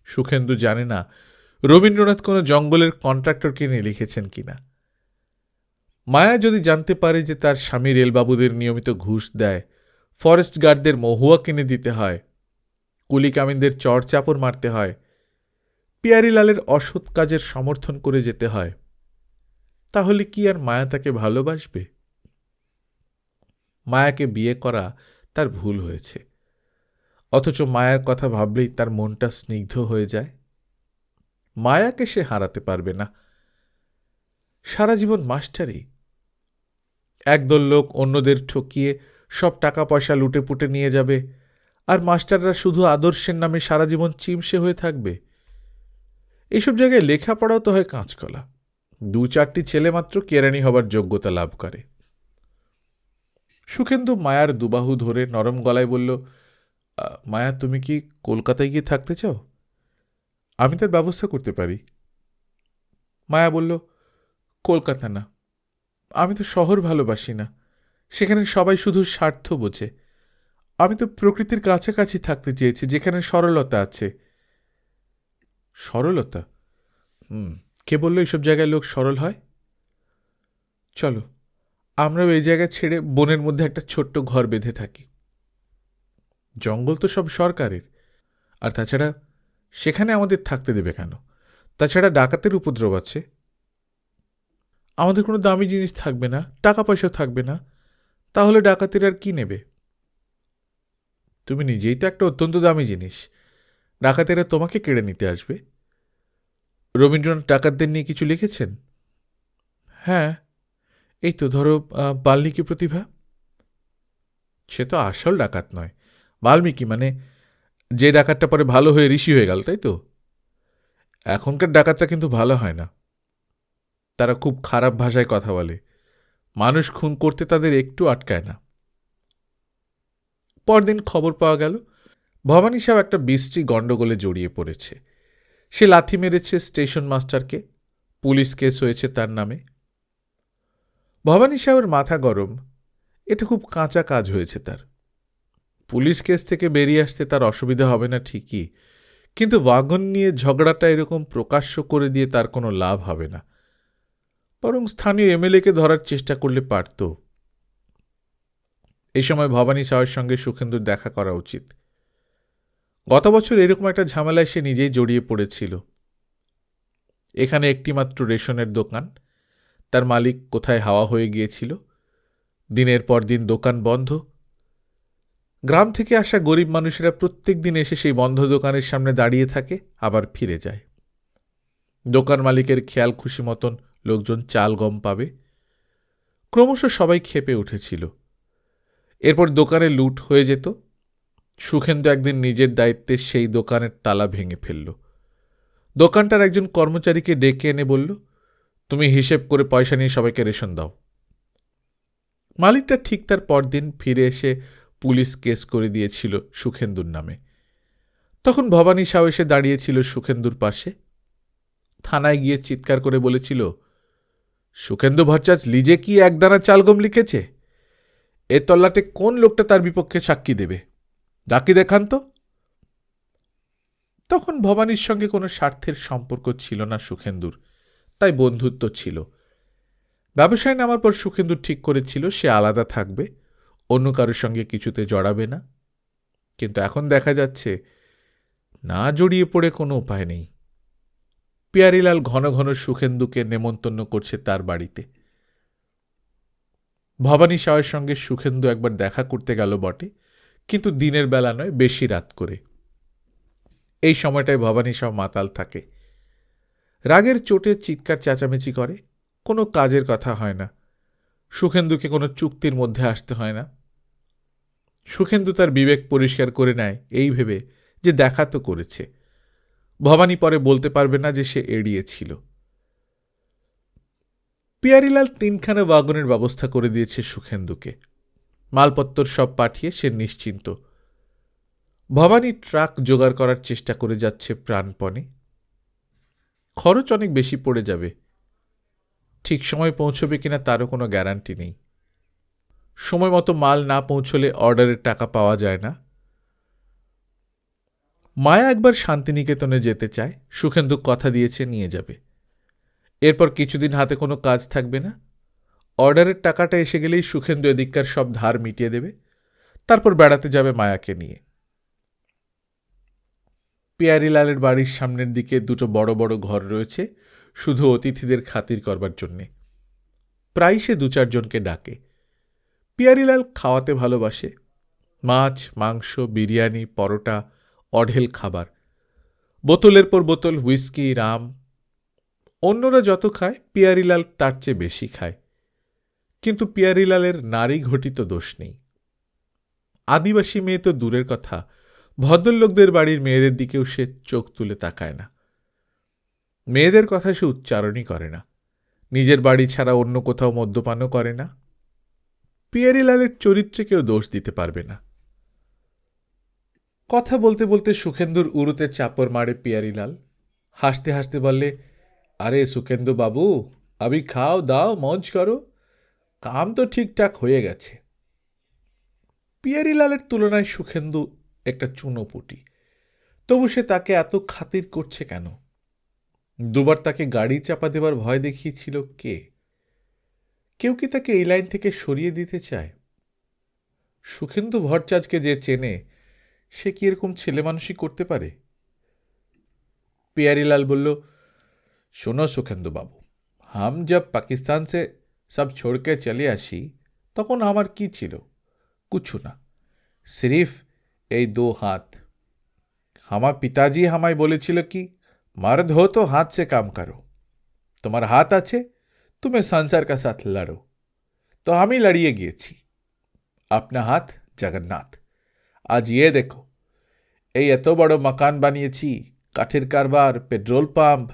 সুখেন্দু জানে না রবীন্দ্রনাথ কোনো জঙ্গলের কন্ট্রাক্টরকে নিয়ে লিখেছেন কিনা। মায়া যদি জানতে পারে যে তার স্বামী রেলবাবুদের নিয়মিত ঘুষ দেয়, ফরেস্ট গার্ডদের মহুয়া কিনে দিতে হয়, কুলি কামিনদের চড় চাপড় মারতে হয়, পিয়ারিলালের অসৎ কাজের সমর্থন করে যেতে হয়, তাহলে কি আর মায়া তাকে ভালোবাসবে? মায়াকে বিয়ে করা তার ভুল হয়েছে, অথচ মায়ার কথা ভাবলেই তার মনটা স্নিগ্ধ হয়ে যায়। মায়াকে সে হারাতে পারবে না। সারা জীবন মাস্টারি। একদল লোক অন্যদের ঠকিয়ে সব টাকা পয়সা লুটে পুটে নিয়ে যাবে, আর মাস্টাররা শুধু আদর্শের নামে সারা জীবন চিমসে হয়ে থাকবে। এইসব জায়গায় লেখাপড়াও তো হয় কাঁচকলা। 2-4টি ছেলে মাত্র কেরানি হবার যোগ্যতা লাভ করে। সুখেন্দু মায়ার দুবাহু ধরে নরম গলায় বলল, মায়া, তুমি কি কলকাতায় গিয়ে থাকতে চাও? আমি তার ব্যবস্থা করতে পারি। মায়া বলল, কলকাতা না, আমি তো শহর ভালোবাসি না। সেখানে সবাই শুধু স্বার্থ বোঝে। আমি তো প্রকৃতির কাছাকাছি থাকতে চেয়েছি, যেখানে সরলতা আছে। সরলতা? কে বলল এইসব জায়গায় লোক সরল হয়? চলো, আমরাও এই জায়গা ছেড়ে বনের মধ্যে একটা ছোট্ট ঘর বেঁধে থাকি। জঙ্গল তো সব সরকারের, আর তাছাড়া সেখানে আমাদের থাকতে দেবে কেন? তাছাড়া ডাকাতের উপদ্রব আছে। আমাদের কোনো দামি জিনিস থাকবে না, টাকা পয়সাও থাকবে না, তাহলে ডাকাতের আর কি নেবে? তুমি নিজেই তো একটা অত্যন্ত দামি জিনিস, ডাকাতেরা তোমাকে কেড়ে নিতে আসবে। রবীন্দ্রনাথ ডাকাতদের নিয়ে কিছু লিখেছেন? হ্যাঁ, এই তো ধরো বাল্মীকি প্রতিভা। সে তো আসল ডাকাত নয়। বাল্মীকি মানে যে ডাকাতটা পরে ভালো হয়ে ঋষি হয়ে গেল, তাই তো? এখনকার ডাকাতরা কিন্তু ভালো হয় না। তারা খুব খারাপ ভাষায় কথা বলে, মানুষ খুন করতে তাদের একটু আটকায় না। পরদিন খবর পাওয়া গেল ভবানী সাহেব একটা বিশ্রী গণ্ডগোলে জড়িয়ে পড়েছে। সে লাথি মেরেছে স্টেশন মাস্টারকে, পুলিশ কেস হয়েছে তার নামে। ভবানী সাহেবের মাথা গরম। এটা খুব কাঁচা কাজ হয়েছে তার। পুলিশ কেস থেকে বেরিয়ে আসতে তার অসুবিধা হবে না ঠিকই, কিন্তু ওয়াগন নিয়ে ঝগড়াটা এরকম প্রকাশ্য করে দিয়ে তার কোনো লাভ হবে না। বরং স্থানীয় এমএলএকে ধরার চেষ্টা করলে পারত। এই সময় ভবানী সাহেবের সঙ্গে সুখেন্দুর দেখা করা উচিত। গত বছর এরকম একটা ঝামেলায় সে নিজেই জড়িয়ে পড়েছিল। এখানে একটিমাত্র রেশনের দোকান, তার মালিক কোথায় হাওয়া হয়ে গিয়েছিল। দিনের পর দিন দোকান বন্ধ। গ্রাম থেকে আসা গরিব মানুষেরা প্রত্যেক দিন এসে সেই বন্ধ দোকানের সামনে দাঁড়িয়ে থাকে, আবার ফিরে যায়। দোকান মালিকের খেয়াল খুশি মতন লোকজন চাল গম পাবে। ক্রমশ সবাই ক্ষেপে উঠেছিল। এরপর দোকানে লুট হয়ে যেত। সুখেন্দু একদিন নিজের দায়িত্বে সেই দোকানের তালা ভেঙে ফেলল। দোকানটার একজন কর্মচারীকে ডেকে এনে বলল, তুমি হিসেব করে পয়সা নিয়ে সবাইকে রেশন দাও। মালিকটা ঠিক তার পরদিন ফিরে এসে পুলিশ কেস করে দিয়েছিল সুখেন্দুর নামে। তখন ভবানী সাউ এসে দাঁড়িয়েছিল সুখেন্দুর পাশে। থানায় গিয়ে চিৎকার করে বলেছিল, সুখেন্দু ভট্টাচ লিজে কি একদানা চালগম লিখেছে? এ তল্লাটে কোন লোকটা তার বিপক্ষে সাক্ষী দেবে? ডাকি দেখান তো। তখন ভবানীর সঙ্গে কোনো স্বার্থের সম্পর্ক ছিল না সুখেন্দুর, তাই বন্ধুত্ব ছিল। ব্যবসায় নামার পর সুখেন্দু ঠিক করেছিল সে আলাদা থাকবে, অন্য কারোর সঙ্গে কিছুতে জড়াবে না। কিন্তু এখন দেখা যাচ্ছে না জড়িয়ে পড়ে কোনো উপায় নেই। পিয়ারিলাল ঘন ঘন সুখেন্দুকে নেমন্তন্ন করছে তার বাড়িতে। ভবানী সাহের সঙ্গে সুখেন্দু একবার দেখা করতে গেল বটে, কিন্তু দিনের বেলা নয়, বেশি রাত করে। এই সময়টায় ভবানী সাহ মাতাল থাকে। রাগের চোটে চিৎকার চেঁচামেচি করে। কোনো কাজের কথা হয় না। সুখেন্দুকে কোনো চুক্তির মধ্যে আসতে হয় না। সুখেন্দু তার বিবেক পরিষ্কার করে নেয় এই ভেবে যে দেখা তো করেছে। ভবানী পরে বলতে পারবে না যে সে এড়িয়েছিল। পিয়ারিলাল 3খানা ওয়াগনের ব্যবস্থা করে দিয়েছে সুখেন্দুকে। মালপত্তর সব পাঠিয়ে সে নিশ্চিন্ত। ভবানী ট্রাক জোগাড় করার চেষ্টা করে যাচ্ছে প্রাণপণে। খরচ অনেক বেশি পড়ে যাবে, ঠিক সময় পৌঁছবে কিনা তারও কোনো গ্যারান্টি নেই। সময় মতো মাল না পৌঁছলে অর্ডারের টাকা পাওয়া যায় না। মায়া একবার শান্তিনিকেতনে যেতে চায়, সুখেন্দু কথা দিয়েছে নিয়ে যাবে। এরপর কিছুদিন হাতে কোনো কাজ থাকবে না। অর্ডারের টাকাটা এসে গেলেই সুখেন্দু এদিককার সব ধার মিটিয়ে দেবে, তারপর বেড়াতে যাবে মায়াকে নিয়ে। পিয়ারিলালের বাড়ির সামনের দিকে দুটো বড় বড় ঘর রয়েছে, শুধু অতিথিদের খাতির করবার জন্যে। প্রায় সে 2-4 জনকে ডাকে। পিয়ারিলাল খাওয়াতে ভালোবাসে। মাছ, মাংস, বিরিয়ানি, পরোটা, অঢেল খাবার, বোতলের পর বোতল হুইস্কি, রাম। অন্যরা যত খায় পিয়ারিলাল তার চেয়ে বেশি খায়। কিন্তু পিয়ারিলালের নারী ঘটিত দোষ নেই। আদিবাসী মেয়ে তো দূরের কথা, ভদ্রলোকদের বাড়ির মেয়েদের দিকেও সে চোখ তুলে তাকায় না। মেয়েদের কথা সে উচ্চারণই করে না। নিজের বাড়ি ছাড়া অন্য কোথাও মদ্যপানও করে না। পিয়ারিলালের চরিত্রে কেউ দোষ দিতে পারবে না। কথা বলতে বলতে সুখেন্দুর উরুতে চাপড় মারে পিয়ারিলাল। হাসতে হাসতে বললে, আরে সুখেন্দু বাবু, আবি খাও দাও, মौज করো, কাম তো ঠিকঠাক হয়ে গেছে। পিয়ারিলালের তুলনায় সুখেন্দু একটা চুনোপুটি, তবু সে তাকে এত খাতির করছে কেন? দুবার তাকে গাড়ি চাপা দেবার ভয় দেখিয়েছিল কে? কেউ কি তাকে এই লাইন থেকে সরিয়ে দিতে চায়? সুখেন্দু ভট্টাচার্যকে যে চেনে, সে কি এরকম ছেলে মানুষই করতে পারে? পিয়ারিলাল বলল, শোনো সুখেন্দু বাবু, हम जब पाकिस्तान से सब छोड़ के चले আসি তখন আমার কি ছিল? कुछ না, सिर्फ এই 2 हाथ। আমার পিতাজি আমায় বলেছিল কি, मर्द हो तो हाथ से काम करो, তোমার হাত আছে, তুমি সংসার का साथ लड़ो। তো আমি লড়িয়ে গিয়েছি। अपना हाथ जगन्नाथ। আজ ये देखो, এই এত বড় মকান বানিয়েছি, কাঠের কারবার, পেট্রোল পাম্প,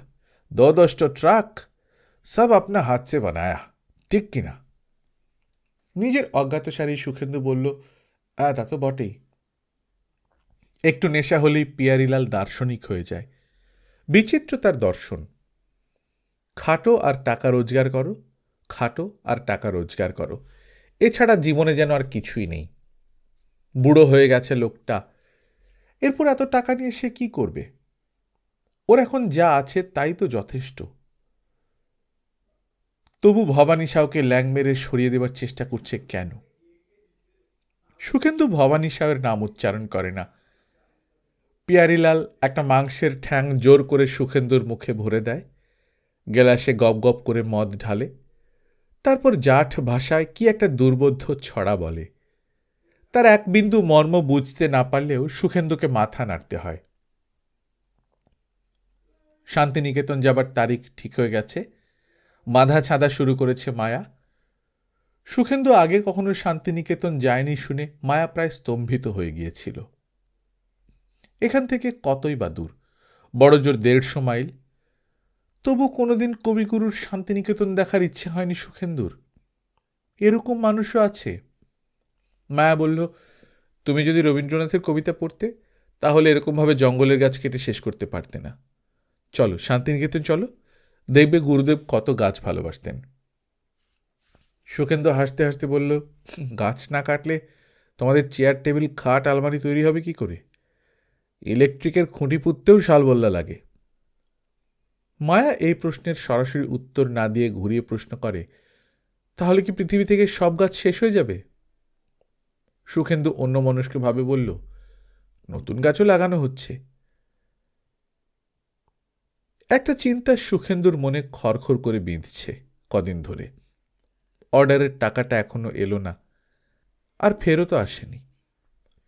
2-2 ট্রাক, সব আপনা হাত সে বানায়া, ঠিক কিনা? নিজের অজ্ঞাতসারী সুখেন্দু বলল, তা তো বটেই। একটু নেশা হলেই পিয়ারিলাল দার্শনিক হয়ে যায়। বিচিত্র তার দর্শন। খাটো আর টাকা রোজগার করো, খাটো আর টাকা রোজগার করো, এছাড়া জীবনে যেন আর কিছুই নেই। বুড়ো হয়ে গেছে লোকটা, এরপর এত টাকা নিয়ে সে কি করবে? ওর এখন যা আছে তাই তো যথেষ্ট। তবু ভবানী সাউকে ল্যাং মেরে সরিয়ে দেবার চেষ্টা করছে কেন? সুখেন্দু ভবানী সাউয়ের নাম উচ্চারণ করে না। পিয়ারিলাল একটা মাংসের ঠ্যাং জোর করে সুখেন্দুর মুখে ভরে দেয়, গেলাসে গপ গপ করে মদ ঢালে, তারপর জাঠ ভাষায় কি একটা দুর্বোধ্য ছড়া বলে। তার এক বিন্দু মর্ম বুঝতে না পারলেও সুখেন্দুকে মাথা নাড়তে হয়। শান্তিনিকেতন যাবার তারিখ ঠিক হয়ে গেছে। বাঁধা ছাঁদা শুরু করেছে মায়া। সুখেন্দু আগে কখনো শান্তিনিকেতন যায়নি শুনে মায়া প্রায় স্তম্ভিত হয়ে গিয়েছিল। এখান থেকে কতই বা দূর, বড় জোর 150 মাইল। তবু কোনোদিন কবিগুরুর শান্তিনিকেতন দেখার ইচ্ছে হয়নি সুখেন্দুর। এরকম মানুষও আছে। মায়া বলল, তুমি যদি রবীন্দ্রনাথের কবিতা পড়তে, তাহলে এরকমভাবে জঙ্গলের গাছ কেটে শেষ করতে পারতে না। চলো শান্তিনিকেতন চলো, দেখবে গুরুদেব কত গাছ ভালোবাসতেন। সুখেন্দু হাসতে হাসতে বলল, গাছ না কাটলে তোমাদের চেয়ার টেবিল খাট আলমারি তৈরি হবে কি করে? ইলেকট্রিকের খুঁটি পুঁততেও শালবল্লা লাগে। মায়া এই প্রশ্নের সরাসরি উত্তর না দিয়ে ঘুরিয়ে প্রশ্ন করে, তাহলে কি পৃথিবী থেকে সব গাছ শেষ হয়ে যাবে? সুখেন্দু অন্যমনস্কভাবে বলল, নতুন গাছও লাগানো হচ্ছে। একটা চিন্তা সুখেন্দুর মনে খড়খড় করে বিঁধছে কদিন ধরে। অর্ডারের টাকাটা এখনো এলো না, আর ফেরতও আসেনি।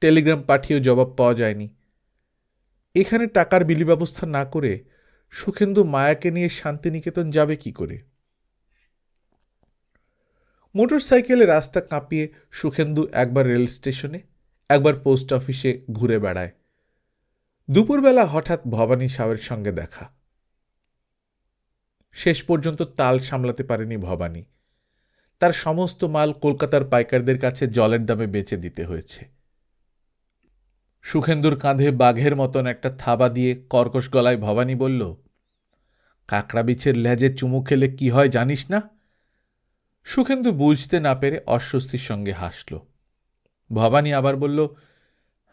টেলিগ্রাম পাঠিয়েও জবাব পাওয়া যায়নি। এখানে টাকার বিলি ব্যবস্থা না করে সুখেন্দু মায়াকে নিয়ে শান্তিনিকেতন যাবে কি করে? মোটর সাইকেলে রাস্তা কাঁপিয়ে সুখেন্দু একবার রেল স্টেশনে, একবার পোস্ট অফিসে ঘুরে বেড়ায়। দুপুরবেলা হঠাৎ ভবানী সাউয়ের সঙ্গে দেখা। শেষ পর্যন্ত তাল সামলাতে পারেনি ভবানী। তার সমস্ত মাল কলকাতার পাইকারদের কাছে জলের দামে বেচে দিতে হয়েছে। সুখেন্দুর কাঁধে বাঘের মতন একটা থাবা দিয়ে কর্কশ গলায় ভবানী বলল, কাঁকড়া বিছের লেজে চুমু খেলে কি হয় জানিস না? সুখেন্দু বুঝতে না পেরে অস্বস্তির সঙ্গে হাসল। ভবানী আবার বলল,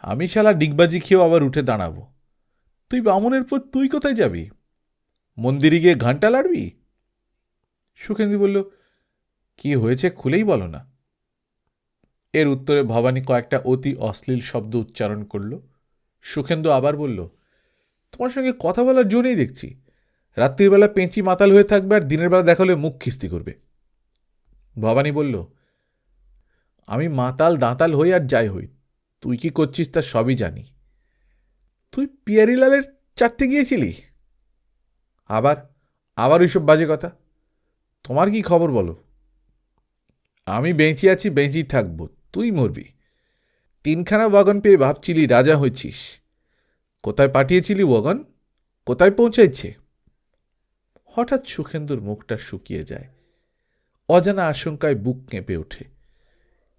আমি শালা ডিগবাজি খেয়েও আবার উঠে দাঁড়াবো। তুই বামুনের পর তুই কোথায় যাবি? মন্দিরে গিয়ে ঘন্টা লাড়বি? সুখেন্দু বলল, কি হয়েছে খুলেই বলো না। এর উত্তরে ভবানী কয়েকটা অতি অশ্লীল শব্দ উচ্চারণ করল। সুখেন্দু আবার বলল, তোমার সঙ্গে কথা বলার জন্যই দেখছি। রাত্রিবেলা পেঁচি মাতাল হয়ে থাকবে আর দিনের বেলা দেখা হলে মুখ খিস্তি করবে। ভবানী বলল, আমি মাতাল দাঁতাল হই আর যাই হই, তুই কি করছিস তা সবই জানি। তুই পিয়ারিলালের চারতে গিয়েছিলি? আবার আবার ওইসব বাজে কথা। তোমার কি খবর বলো? আমি বেঁচে আছি, বেঁচেই থাকবো, তুই মরবি। 3খানা ওয়াগন পেয়ে ভাবছিলি রাজা হয়েছিস। কোথায় পাঠিয়েছিলি ওয়াগন? কোথায় পৌঁছাইছে? হঠাৎ সুখেন্দুর মুখটা শুকিয়ে যায়। অজানা আশঙ্কায় বুক কেঁপে ওঠে।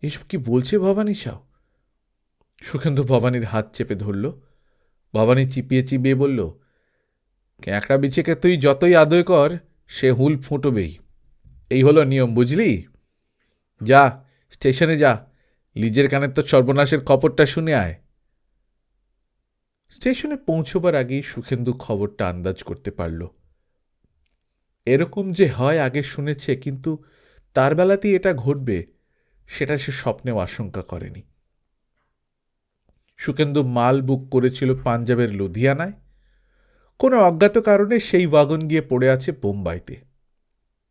এসব কি বলছে ভবানী সাও? সুখেন্দু ভবানীর হাত চেপে ধরল। ভবানী চিপিয়ে চিবিয়ে বলল, ক্যাঁকড়া বিছেকে তুই যতই আদর কর, সে হুল ফুটবেই। এই হলো নিয়ম, বুঝলি? যা স্টেশনে যা, লিজের কানের তো সর্বনাশের খবরটা শুনে আয়। স্টেশনে পৌঁছবার আগেই সুখেন্দু খবরটা আন্দাজ করতে পারল। এরকম যে হয় আগে শুনেছে, কিন্তু তার বেলাতেই এটা ঘটবে সেটা সে স্বপ্নেও আশঙ্কা করেনি। সুখেন্দু মাল বুক করেছিল পাঞ্জাবের লুধিয়ানায়। কোনো অজ্ঞাত কারণে সেই ওয়াগন গিয়ে পড়ে আছে বোম্বাইতে।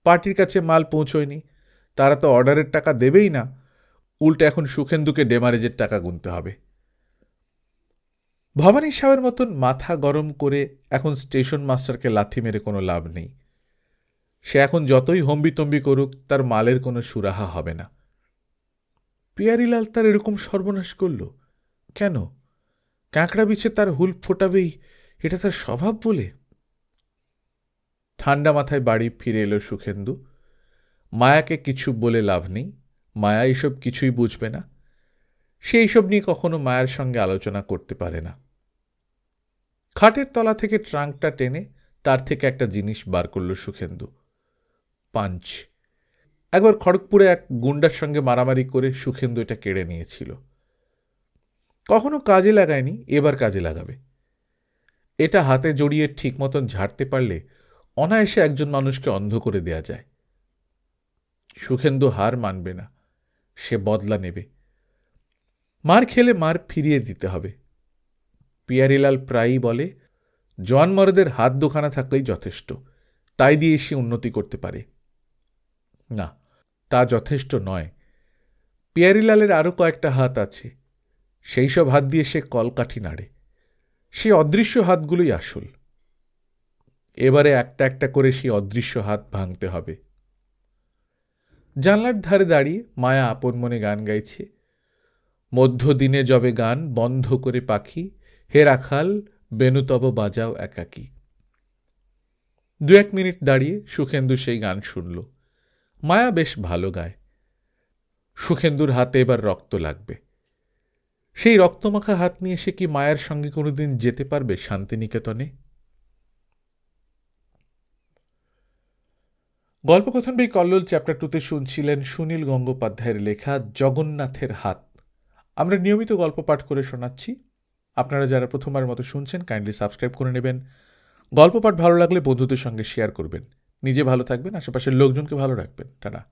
পার্টির কাছে মাল পৌঁছয়নি, তারা তো অর্ডারের টাকা দেবেই না, উল্টে এখন সুখেন্দুকে ডেমারেজের টাকা গুনতে হবে। ভবানী সাহেবের মতন মাথা গরম করে এখন স্টেশন মাস্টারকে লাথি মেরে কোনো লাভ নেই। সে এখন যতই হম্বিতম্বি করুক, তার মালের কোনো সুরাহা হবে না। পিয়ারিলাল তার এরকম সর্বনাশ করল কেন? কাঁকড়া বিছে তার হুল ফোটাবেই, এটা তার স্বভাব বলে? ঠান্ডা মাথায় বাড়ি ফিরে এলো সুখেন্দু। মায়াকে কিছু বলে লাভ নেই, মায়া এইসব কিছুই বুঝবে না। সে এইসব নিয়ে কখনো মায়ের সঙ্গে আলোচনা করতে পারে না। খাটের তলা থেকে ট্রাঙ্কটা টেনে তার থেকে একটা জিনিস বার করল সুখেন্দু, পাঞ্চ। একবার খড়গপুরে এক গুন্ডার সঙ্গে মারামারি করে সুখেন্দু এটা কেড়ে নিয়েছিল। কখনো কাজে লাগায়নি, এবার কাজে লাগাবে। এটা হাতে জড়িয়ে ঠিক মতন ঝাড়তে পারলে অনায়াসে একজন মানুষকে অন্ধ করে দেয়া যায়। সুখেন্দু হার মানবে না, সে বদলা নেবে। মার খেলে মার ফিরিয়ে দিতে হবে। পিয়ারিলাল প্রায়ই বলে, জোয়ান মরদের হাত দুখানা থাকলেই যথেষ্ট, তাই দিয়ে সে উন্নতি করতে পারে। না, তা যথেষ্ট নয়। পিয়ারিলালের আরও কয়েকটা হাত আছে, সেই সব হাত দিয়ে সে কলকাঠি নাড়ে। সেই অদৃশ্য হাতগুলোই আসল। এবারে একটা একটা করে সেই অদৃশ্য হাত ভাঙতে হবে। জানলার ধারে দাঁড়িয়ে মায়া আপন মনে গান গাইছে, মধ্যদিনে যবে গান বন্ধ করে পাখি, হে রাখাল বেণুতব বাজাও একাকী। 2-1 মিনিট দাঁড়িয়ে সুখেন্দু সেই গান শুনল। মায়া বেশ ভালো গায়। সুখেন্দুর হাতে এবার রক্ত লাগবে। সেই রক্তমাখা হাত নিয়ে সে কি মায়ের সঙ্গে কোনোদিন যেতে পারবে শান্তিনিকেতনে? গল্পকথন বই কল্লোল চ্যাপ্টার 2-তে শুনছিলেন সুনীল গঙ্গোপাধ্যায়ের লেখা জগন্নাথের হাত। আমরা নিয়মিত গল্প পাঠ করে শোনাচ্ছি। আপনারা যারা প্রথমবার মতো শুনছেন, কাইন্ডলি সাবস্ক্রাইব করে নেবেন। গল্প পাঠ ভালো লাগলে বন্ধুদের সঙ্গে শেয়ার করবেন। নিজে ভালো থাকবেন, আশেপাশের লোকজনকে ভালো রাখবেন। টাটা।